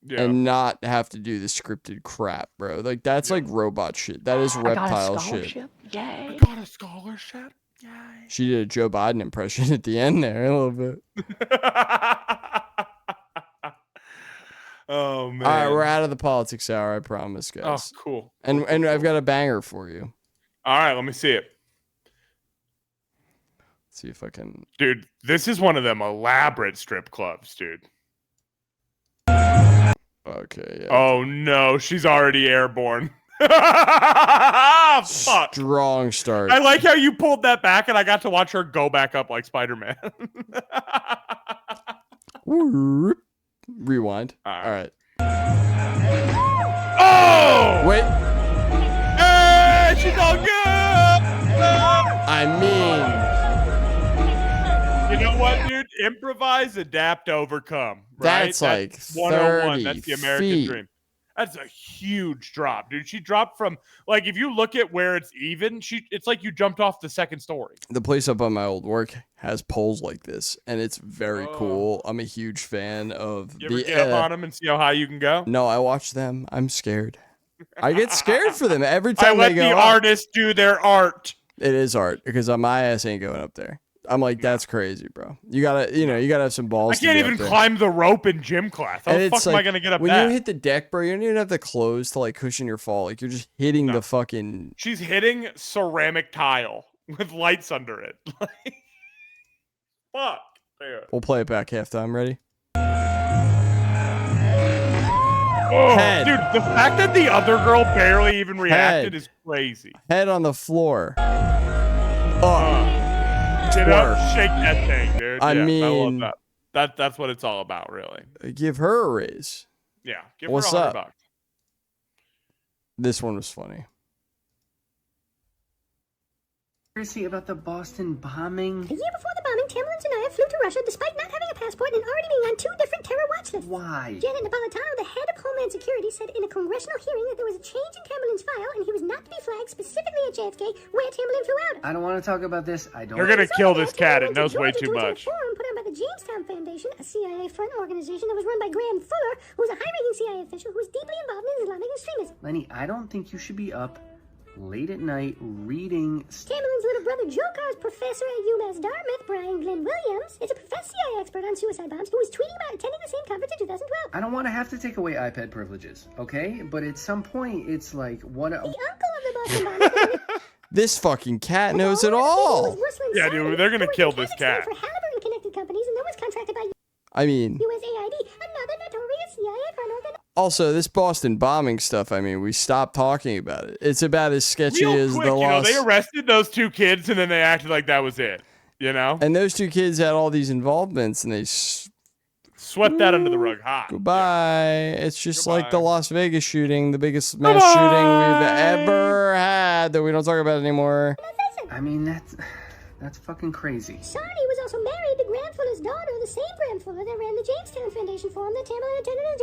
and not have to do the scripted crap, bro. Like that's like robot shit. That is reptile shit. Yay! I got a scholarship. Yay! She did a Joe Biden impression at the end there a little bit. Oh man! All right, we're out of the politics hour. I promise, guys. Oh, cool. And I've got a banger for you. All right, let me see it. Let's see if I can. Dude, this is one of them elaborate strip clubs, dude. Okay. Yeah. Oh no, she's already airborne. Fuck. Strong start. I like how you pulled that back, and I got to watch her go back up like Spider-Man. Rewind. All right. Oh! Wait. Hey, she's all good! I mean... You know what, dude? Improvise, adapt, overcome. Right? That's like 101. That's the American feet. dream. That's a huge drop, dude. She dropped from, like, if you look at where it's even, it's like you jumped off the second story. The place up on my old work has poles like this, and it's very cool. I'm a huge fan of You ever get up on them and see how high you can go? No, I watch them. I'm scared. I get scared for them every time I let they go the up. artists do their art. It is art because my ass ain't going up there. I'm like, that's crazy, bro. You gotta have some balls. I can't even climb the rope in gym class. How the fuck am I gonna get up when that? you hit the deck, bro, you don't even have the clothes to like cushion your fall. Like you're just hitting the fucking. She's hitting ceramic tile with lights under it. Fuck. There. We'll play it back halftime. Ready? Oh, Head. dude, the fact that the other girl barely even reacted is crazy. Head on the floor. Get up, shake that thing, dude. I I mean- love that. That's what it's all about, really. Give her a raise. Yeah, give What's her $100. up? This one was funny. Chrissy, about the Boston bombing? The year before the bombing, Tamlin Tsarnaev flew to Russia despite not having a passport and already being on 2 different terror watch lists. Why? Janet Napolitano, the head of Homeland Security, said in a congressional hearing that there was a change in Tamlin's file and he was not to be flagged specifically at JFK where Tamlin flew out. I don't want to talk about this. I don't. They're gonna kill this cat. It knows way too much. Forum put on by the Jamestown Foundation, a CIA front organization that was run by Graham Fuller, who was a high-ranking CIA official who was deeply involved in Islamic extremism. Lenny, I don't think you should be up late at night reading. Tamlin's little brother Joe Carr's professor at UMass Dartmouth, Brian Glenn Williams, is a professed CIA expert on suicide bombs who was tweeting about attending the same conference in 2012. I don't want to have to take away iPad privileges, okay? But at some point, it's like, what? The uncle of the Boston bombing. This fucking cat knows it all. Yeah, dude, they're gonna kill this cat. For Halliburton connected companies, and then was contracted by I mean, USAID, another notorious CIA front organization. also this Boston bombing stuff. I mean, we stopped talking about it. It's about as sketchy Real as quick, the loss. they arrested those 2 kids and then they acted like that was it. You know, and those 2 kids had all these involvements, and they swept that under the rug hot. Goodbye. It's just like the Las Vegas shooting, the biggest mass shooting we've ever had that we don't talk about anymore. I mean, that's fucking crazy. Sarni was also married to Graham Fuller's daughter, the same Graham Fuller that ran the Jamestown Foundation Forum that Tamlin attended in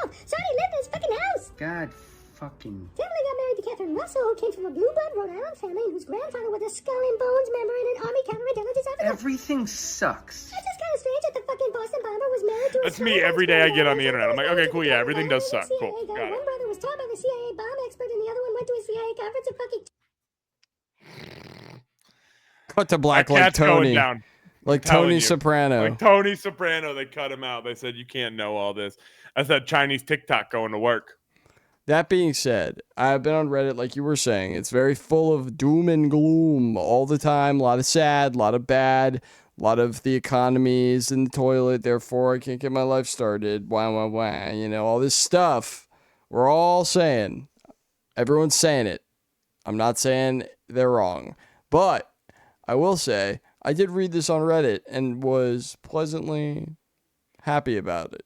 2012. Sarni lived in his fucking house. God fucking. Tamlin got married to Catherine Russell, who came from a blue blood Rhode Island family and whose grandfather was a skull and bones member in an Army counterintelligence officer. Everything sucks. That's just kind of strange that the fucking Boston bomber was married to a That's me every day I get on the internet. I'm like, okay, cool, yeah, everything does suck. Cool, got One it. brother was taught by the CIA bomb expert and the other one went to a CIA conference and fucking... Cut to black That like cat's going Tony. down. Like I'm telling Tony you. Soprano. Like Tony Soprano, they cut him out. They said, you can't know all this. That's that Chinese TikTok going to work. That being said, I've been on Reddit, like you were saying. It's very full of doom and gloom all the time. A lot of sad, a lot of bad, a lot of the economy is in the toilet. Therefore, I can't get my life started. Wah, wah, wah. You know, all this stuff. We're all saying. Everyone's saying it. I'm not saying they're wrong. But I will say, I did read this on Reddit and was pleasantly happy about it.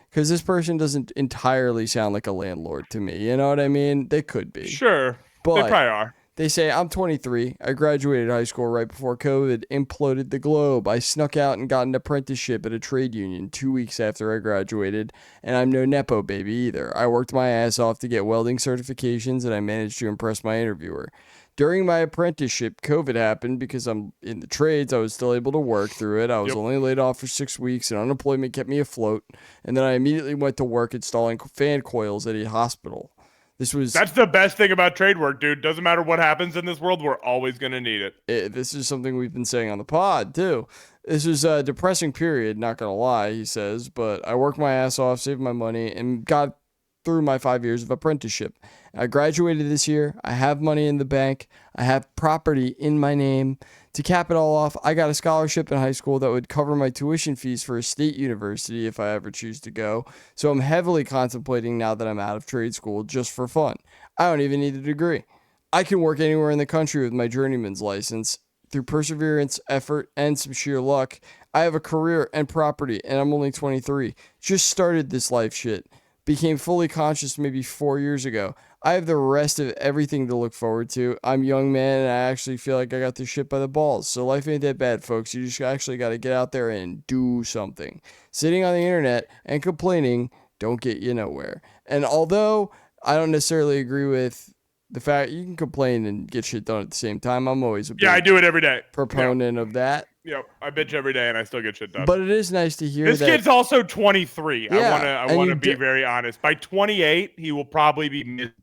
Because this person doesn't entirely sound like a landlord to me. You know what I mean? They could be. Sure. But they probably are. They say, I'm 23. I graduated high school right before COVID imploded the globe. I snuck out and got an apprenticeship at a trade union 2 weeks after I graduated. And I'm no Nepo baby either. I worked my ass off to get welding certifications and I managed to impress my interviewer. During my apprenticeship, COVID happened because I'm in the trades. I was still able to work through it. I was only laid off for 6 weeks and unemployment kept me afloat. And then I immediately went to work installing fan coils at a hospital. That's the best thing about trade work, dude. Doesn't matter what happens in this world, we're always going to need it. This is something we've been saying on the pod, too. This was a depressing period, not going to lie, he says. But I worked my ass off, saved my money, and got through my 5 years of apprenticeship. I graduated this year. I have money in the bank. I have property in my name. To cap it all off, I got a scholarship in high school that would cover my tuition fees for a state university if I ever choose to go. So I'm heavily contemplating now that I'm out of trade school just for fun. I don't even need a degree. I can work anywhere in the country with my journeyman's license. Through perseverance, effort, and some sheer luck, I have a career and property, and I'm only 23. Just started this life shit. Became fully conscious maybe 4 years ago. I have the rest of everything to look forward to. I'm a young man, and I actually feel like I got this shit by the balls. So life ain't that bad, folks. You just actually got to get out there and do something. Sitting on the internet and complaining don't get you nowhere. And although I don't necessarily agree with the fact you can complain and get shit done at the same time, I'm always a big I do it every day. Proponent of that. Yep, I bitch every day and I still get shit done. But it is nice to hear this that kid's also 23. Yeah, I want to be very honest. By 28, he will probably be miserable.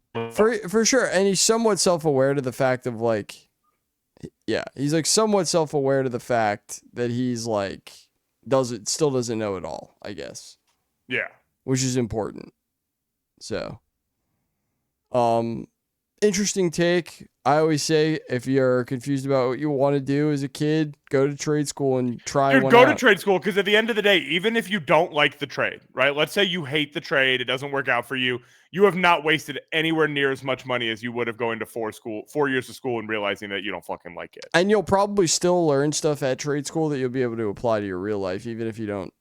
For sure. And he's somewhat self-aware to the fact of like, yeah, he's like somewhat self-aware to the fact that he's like still doesn't know it all, I guess. Yeah. Which is important. So, interesting take. I always say if you're confused about what you want to do as a kid, go to trade school and try Dude, one go out. to trade school because at the end of the day, even if you don't like the trade, right? Let's say you hate the trade, it doesn't work out for you. You have not wasted anywhere near as much money as you would have going to 4 years of school and realizing that you don't fucking like it. And you'll probably still learn stuff at trade school that you'll be able to apply to your real life, even if you don't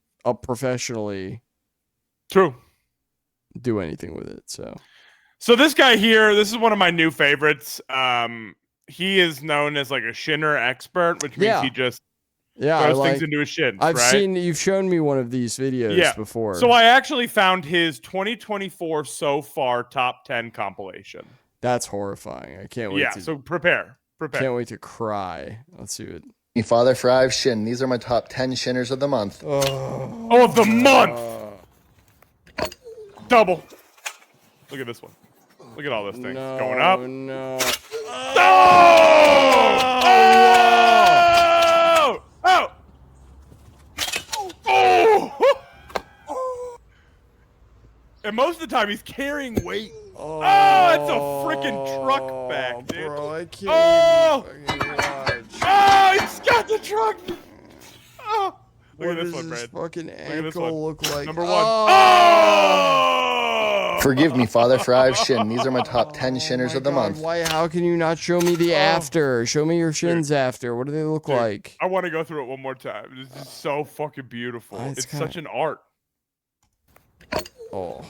professionally do anything with it. So this guy here, this is one of my new favorites. he is known as like a shinner expert, which means he just throws things into his shins. I've seen you've shown me one of these videos before. So I actually found his 2024 so far top 10 compilation. That's horrifying. I can't wait. Yeah, so prepare. Can't wait to cry. Let's see it. Father Fry Shin. These are my top 10 shinners of the month. Oh, of the month. Double. Look at this one. Look at all those things going up. No. Oh! And most of the time he's carrying weight. Oh, it's a freaking truck back, dude. Bro, I can't even watch. Oh, he's got the truck. Oh. Look What at this does one, this Brad. fucking Look at this ankle one. look like? Number one. Oh! Forgive me, Father Fry Shin. These are my top 10 shinners of the month. Why? How can you not show me the after? Show me your shins after. What do they look like? I want to go through it one more time. This is so fucking beautiful. It's such an art. Oh.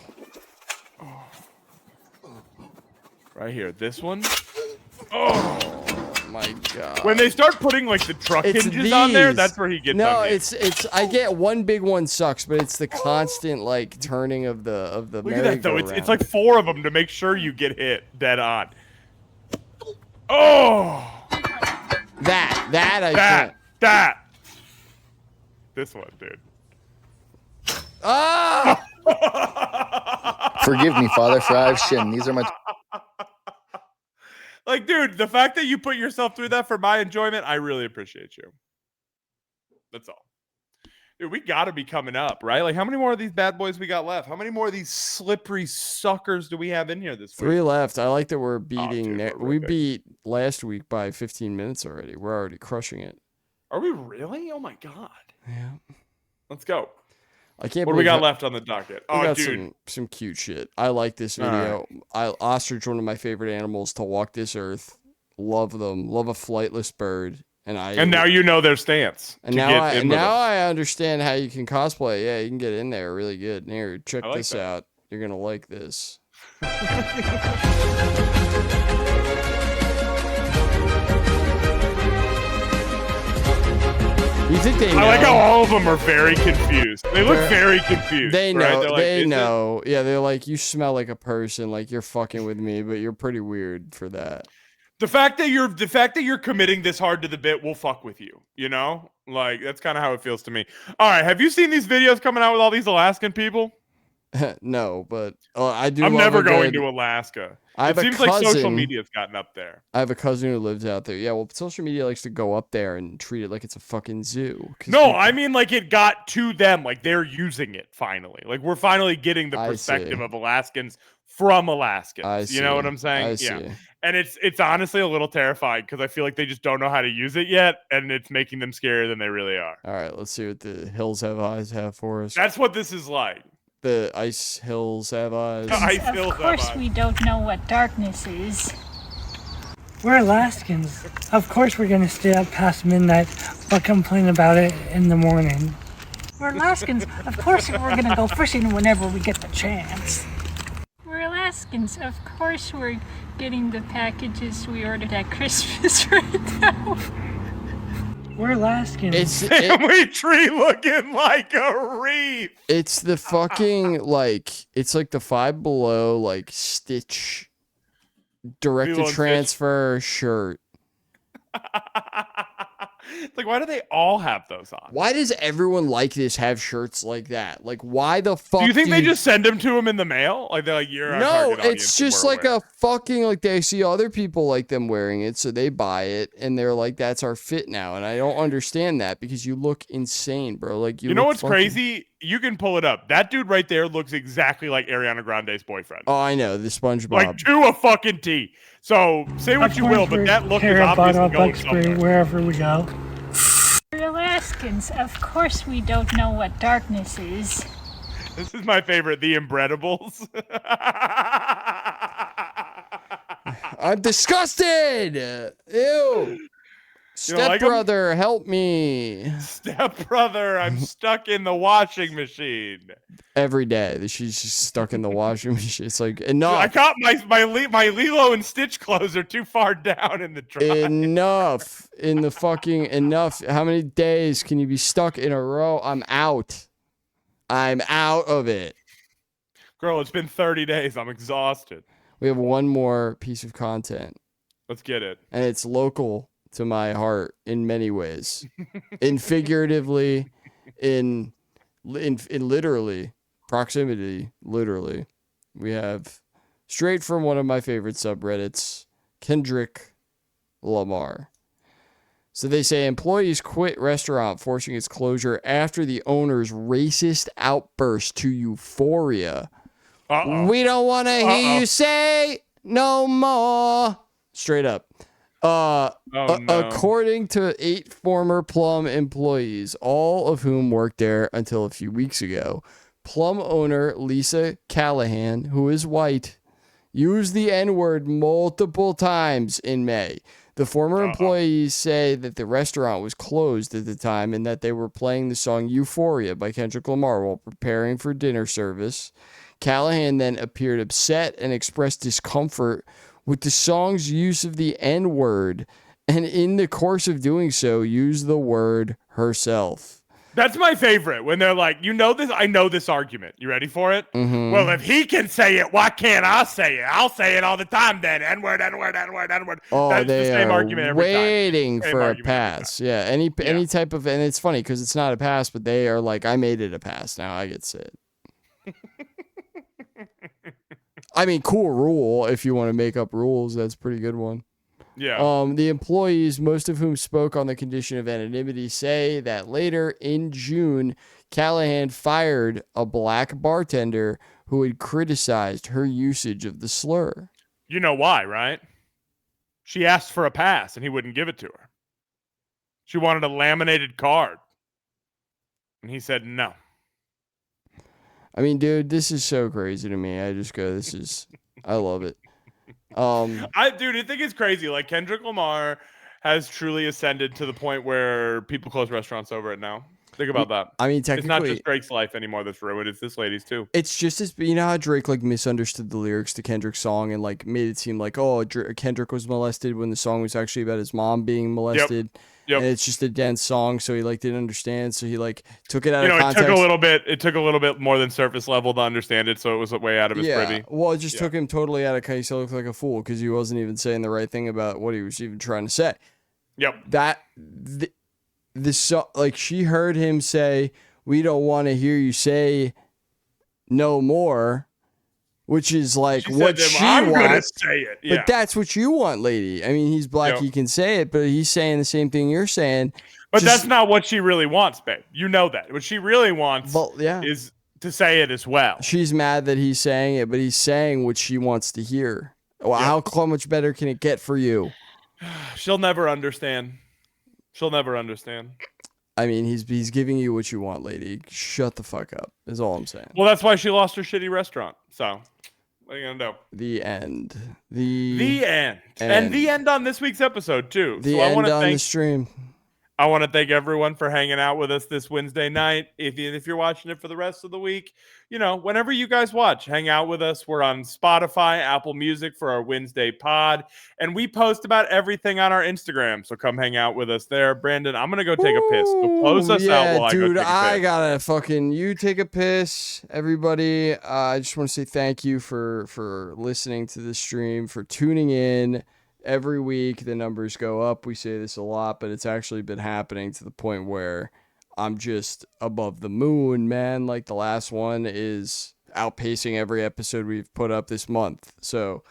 Right here. This one. Oh my god. When they start putting like the truck hinges on there, that's where he gets No, on me. it's I get one big one sucks, but it's the constant like turning of the Look at that though. merry-go-round. It's like 4 of them to make sure you get hit dead on. Oh. That This one, dude. Ah! Forgive me, Father Fry Shin. These are my... Like, dude, the fact that you put yourself through that for my enjoyment, I really appreciate you. That's all. Dude, we got to be coming up, right? Like, how many more of these bad boys we got left? How many more of these slippery suckers do we have in here this week? 3 left. I like that we're beating. We beat last week by 15 minutes already. We're already crushing it. Are we really? Oh, my God. Yeah. Let's go. I can't. What do we got left on the docket? We Oh, got dude. some cute shit. I like this video. Ostrich, one of my favorite animals to walk this earth. Love them. Love a flightless bird. And now you know their stance. And now I understand how you can cosplay. Yeah, you can get in there really good. Here, check this out. You're gonna like this. You think they know? I like how all of them are very confused. They look very confused. They know. Right? Like, they know. Yeah, they're like, you smell like a person. Like you're fucking with me, but you're pretty weird for that. The fact that you're committing this hard to the bit will fuck with you. You know, like that's kind of how it feels to me. All right, have you seen these videos coming out with all these Alaskan people? No, but I do. I'm love never a going good- to Alaska. I have It a seems like social cousin- media's gotten up there. I have a cousin who lives out there. Yeah, well, social media likes to go up there and treat it like it's a fucking zoo. No, I mean like it got to them. Like they're using it finally. Like we're finally getting the I perspective see. of Alaskans from Alaskans. I You know see. what I'm saying? I Yeah. see. And it's honestly a little terrifying because I feel like they just don't know how to use it yet, and it's making them scarier than they really are. All right, let's see what the hills have eyes have for us. That's what this is like. The ice hills have eyes. Of course we don't know what darkness is. We're Alaskans. Of course we're gonna stay up past midnight but complain about it in the morning. We're Alaskans. Of course we're gonna go fishing whenever we get the chance. We're Alaskans. Of course we're getting the packages we ordered at Christmas right now. We're Alaskans. Family tree looking like a wreath. It's the fucking like it's like the Five Below like Stitch direct Lilo to and transfer shirt. It's like, why do they all have those on? Why does everyone like this have shirts like that? Like, why the fuck? Do you think they just send them to them in the mail? Like they're like, you're our No, target audience it's and just we're like aware. a fucking like they see other people like them wearing it, so they buy it, and they're like, "That's our fit now." And I don't understand that because you look insane, bro. Like You know look what's fucking- crazy? You can pull it up. That dude right there looks exactly like Ariana Grande's boyfriend. Oh, I know the SpongeBob. Like to a fucking T. So say what Of you will, course but we're that look is carry a bottle obviously of going bug spray somewhere. wherever we go. We're Alaskans. Of course we don't know what darkness is. This is my favorite, the Inbreadables. I'm disgusted. Ew. Stepbrother, help me. Stepbrother, I'm stuck in the washing machine. Every day she's just stuck in the washing machine. It's like, enough. I caught my Lilo and Stitch clothes are too far down in the dryer. Enough. In the fucking enough. How many days can you be stuck in a row? I'm out. I'm out of it. Girl, it's been 30 days. I'm exhausted. We have one more piece of content. Let's get it. And it's local to my heart in many ways. In figuratively, in literally, proximity, literally. We have straight from one of my favorite subreddits, Kendrick Lamar. So they say employees quit restaurant forcing its closure after the owner's racist outburst to Euphoria. We don't want to hear you say no more. Straight up. No. According to 8 former Plum employees, all of whom worked there until a few weeks ago, Plum owner Lisa Callahan, who is white, used the N-word multiple times in May. The former employees say that the restaurant was closed at the time and that they were playing the song Euphoria by Kendrick Lamar while preparing for dinner service. Callahan then appeared upset and expressed discomfort with the song's use of the N-word, and in the course of doing so, used the word herself. That's my favorite, when they're like, you know this? I know this argument. You ready for it? Mm-hmm. Well, if he can say it, why can't I say it? I'll say it all the time then. N-word, N-word, N-word, N-word. Oh, That's they the same are argument every waiting time. for a pass. Yeah, any type of, and it's funny because it's not a pass, but they are like, I made it a pass. Now I get to say it. I mean, cool rule. If you want to make up rules, that's a pretty good one. Yeah. The employees, most of whom spoke on the condition of anonymity, say that later in June, Callahan fired a black bartender who had criticized her usage of the slur. You know why, right? She asked for a pass and he wouldn't give it to her. She wanted a laminated card. And he said no. I mean, dude, this is so crazy to me. I just go, I love it. I think it's crazy. Like, Kendrick Lamar has truly ascended to the point where people close restaurants over it now. Think about that. I mean, it's not technically, just Drake's life anymore that's ruined. It's this lady's too. It's just as, you know how Drake like misunderstood the lyrics to Kendrick's song and like made it seem like, oh, Kendrick was molested when the song was actually about his mom being molested. Yep. And it's just a dense song, so he like didn't understand, so he like took it out of context. It took a little bit more than surface level to understand it, so it was way out of his privy. Well, it just took him totally out of context. He looked like a fool because he wasn't even saying the right thing about what he was even trying to say. Yep. Like, she heard him say, "We don't want to hear you say no more," which is like what she wants. Say it. Yeah. But that's what you want, lady. I mean, he's black, he can say it, but he's saying the same thing you're saying. But that's not what she really wants, babe. You know that. What she really wants is to say it as well. She's mad that he's saying it, but he's saying what she wants to hear. Well, how much better can it get for you? She'll never understand. She'll never understand. I mean, he's giving you what you want, lady. Shut the fuck up, is all I'm saying. Well, that's why she lost her shitty restaurant. So, what are you going to do? The end. The end. And the end on this week's episode, too. The end on the stream. I want to thank everyone for hanging out with us this Wednesday night. If you're watching it for the rest of the week, whenever you guys watch, hang out with us. We're on Spotify, Apple Music for our Wednesday pod, and we post about everything on our Instagram. So come hang out with us there. Brandon, I'm going to go take a piss. So close us out while I go take a piss. I gotta you take a piss. Everybody, I just want to say thank you for listening to the stream, for tuning in. Every week, the numbers go up. We say this a lot, but it's actually been happening to the point where I'm just above the moon, man. Like, the last one is outpacing every episode we've put up this month. So,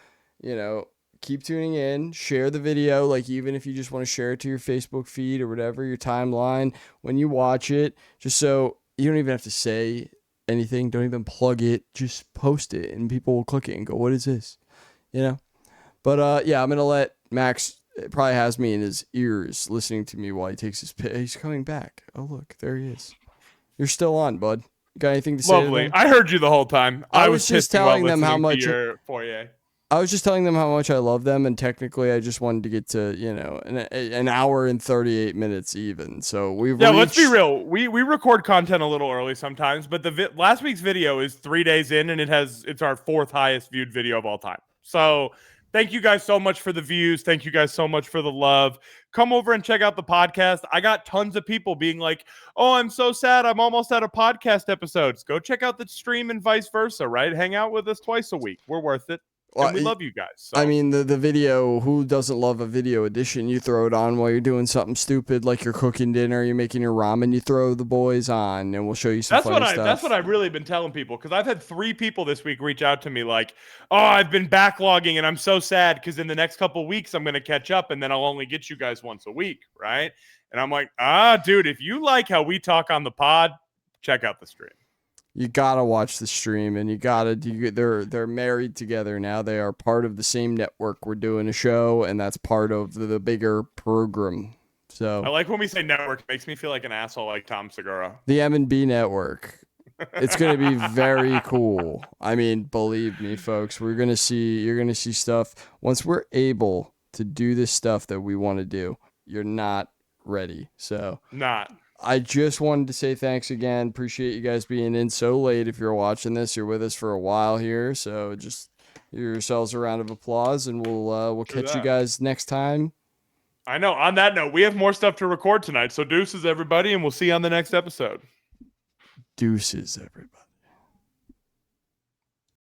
keep tuning in. Share the video. Like, even if you just want to share it to your Facebook feed or whatever, your timeline, when you watch it, just so you don't even have to say anything. Don't even plug it. Just post it, and people will click it and go, what is this? But, I'm going to let Max, probably has me in his ears listening to me while he takes his piss. He's coming back. Oh, look, there he is. You're still on, bud. You got anything to say? Lovely. I heard you the whole time. I was just telling them how much. I was just telling them how much I love them, and technically I just wanted to get to, an hour and 38 minutes even. So we've let's be real. We record content a little early sometimes, but the last week's video is 3 days in, and it's our 4th highest viewed video of all time. So thank you guys so much for the views. Thank you guys so much for the love. Come over and check out the podcast. I got tons of people being like, oh, I'm so sad. I'm almost out of podcast episodes. Go check out the stream and vice versa, right? Hang out with us twice a week. We're worth it. And we love you guys. So. I mean, the video, who doesn't love a video edition? You throw it on while you're doing something stupid, like you're cooking dinner, you're making your ramen, you throw the boys on, and we'll show you some funny stuff. That's what I've really been telling people, because I've had 3 people this week reach out to me like, oh, I've been backlogging, and I'm so sad, because in the next couple of weeks, I'm going to catch up, and then I'll only get you guys once a week, right? And I'm like, dude, if you like how we talk on the pod, check out the stream. You gotta watch the stream, and they're married together now. They are part of the same network. We're doing a show, and that's part of the bigger program. So I like when we say network. It makes me feel like an asshole, like Tom Segura. The M&B network. It's gonna be very cool. I mean, believe me, folks. You're gonna see stuff once we're able to do this stuff that we want to do. You're not ready, so I just wanted to say thanks again. Appreciate you guys being in so late. If you're watching this, you're with us for a while here. So just give yourselves a round of applause, and we'll catch you guys next time. I know. On that note, we have more stuff to record tonight. So deuces, everybody, and we'll see you on the next episode. Deuces, everybody.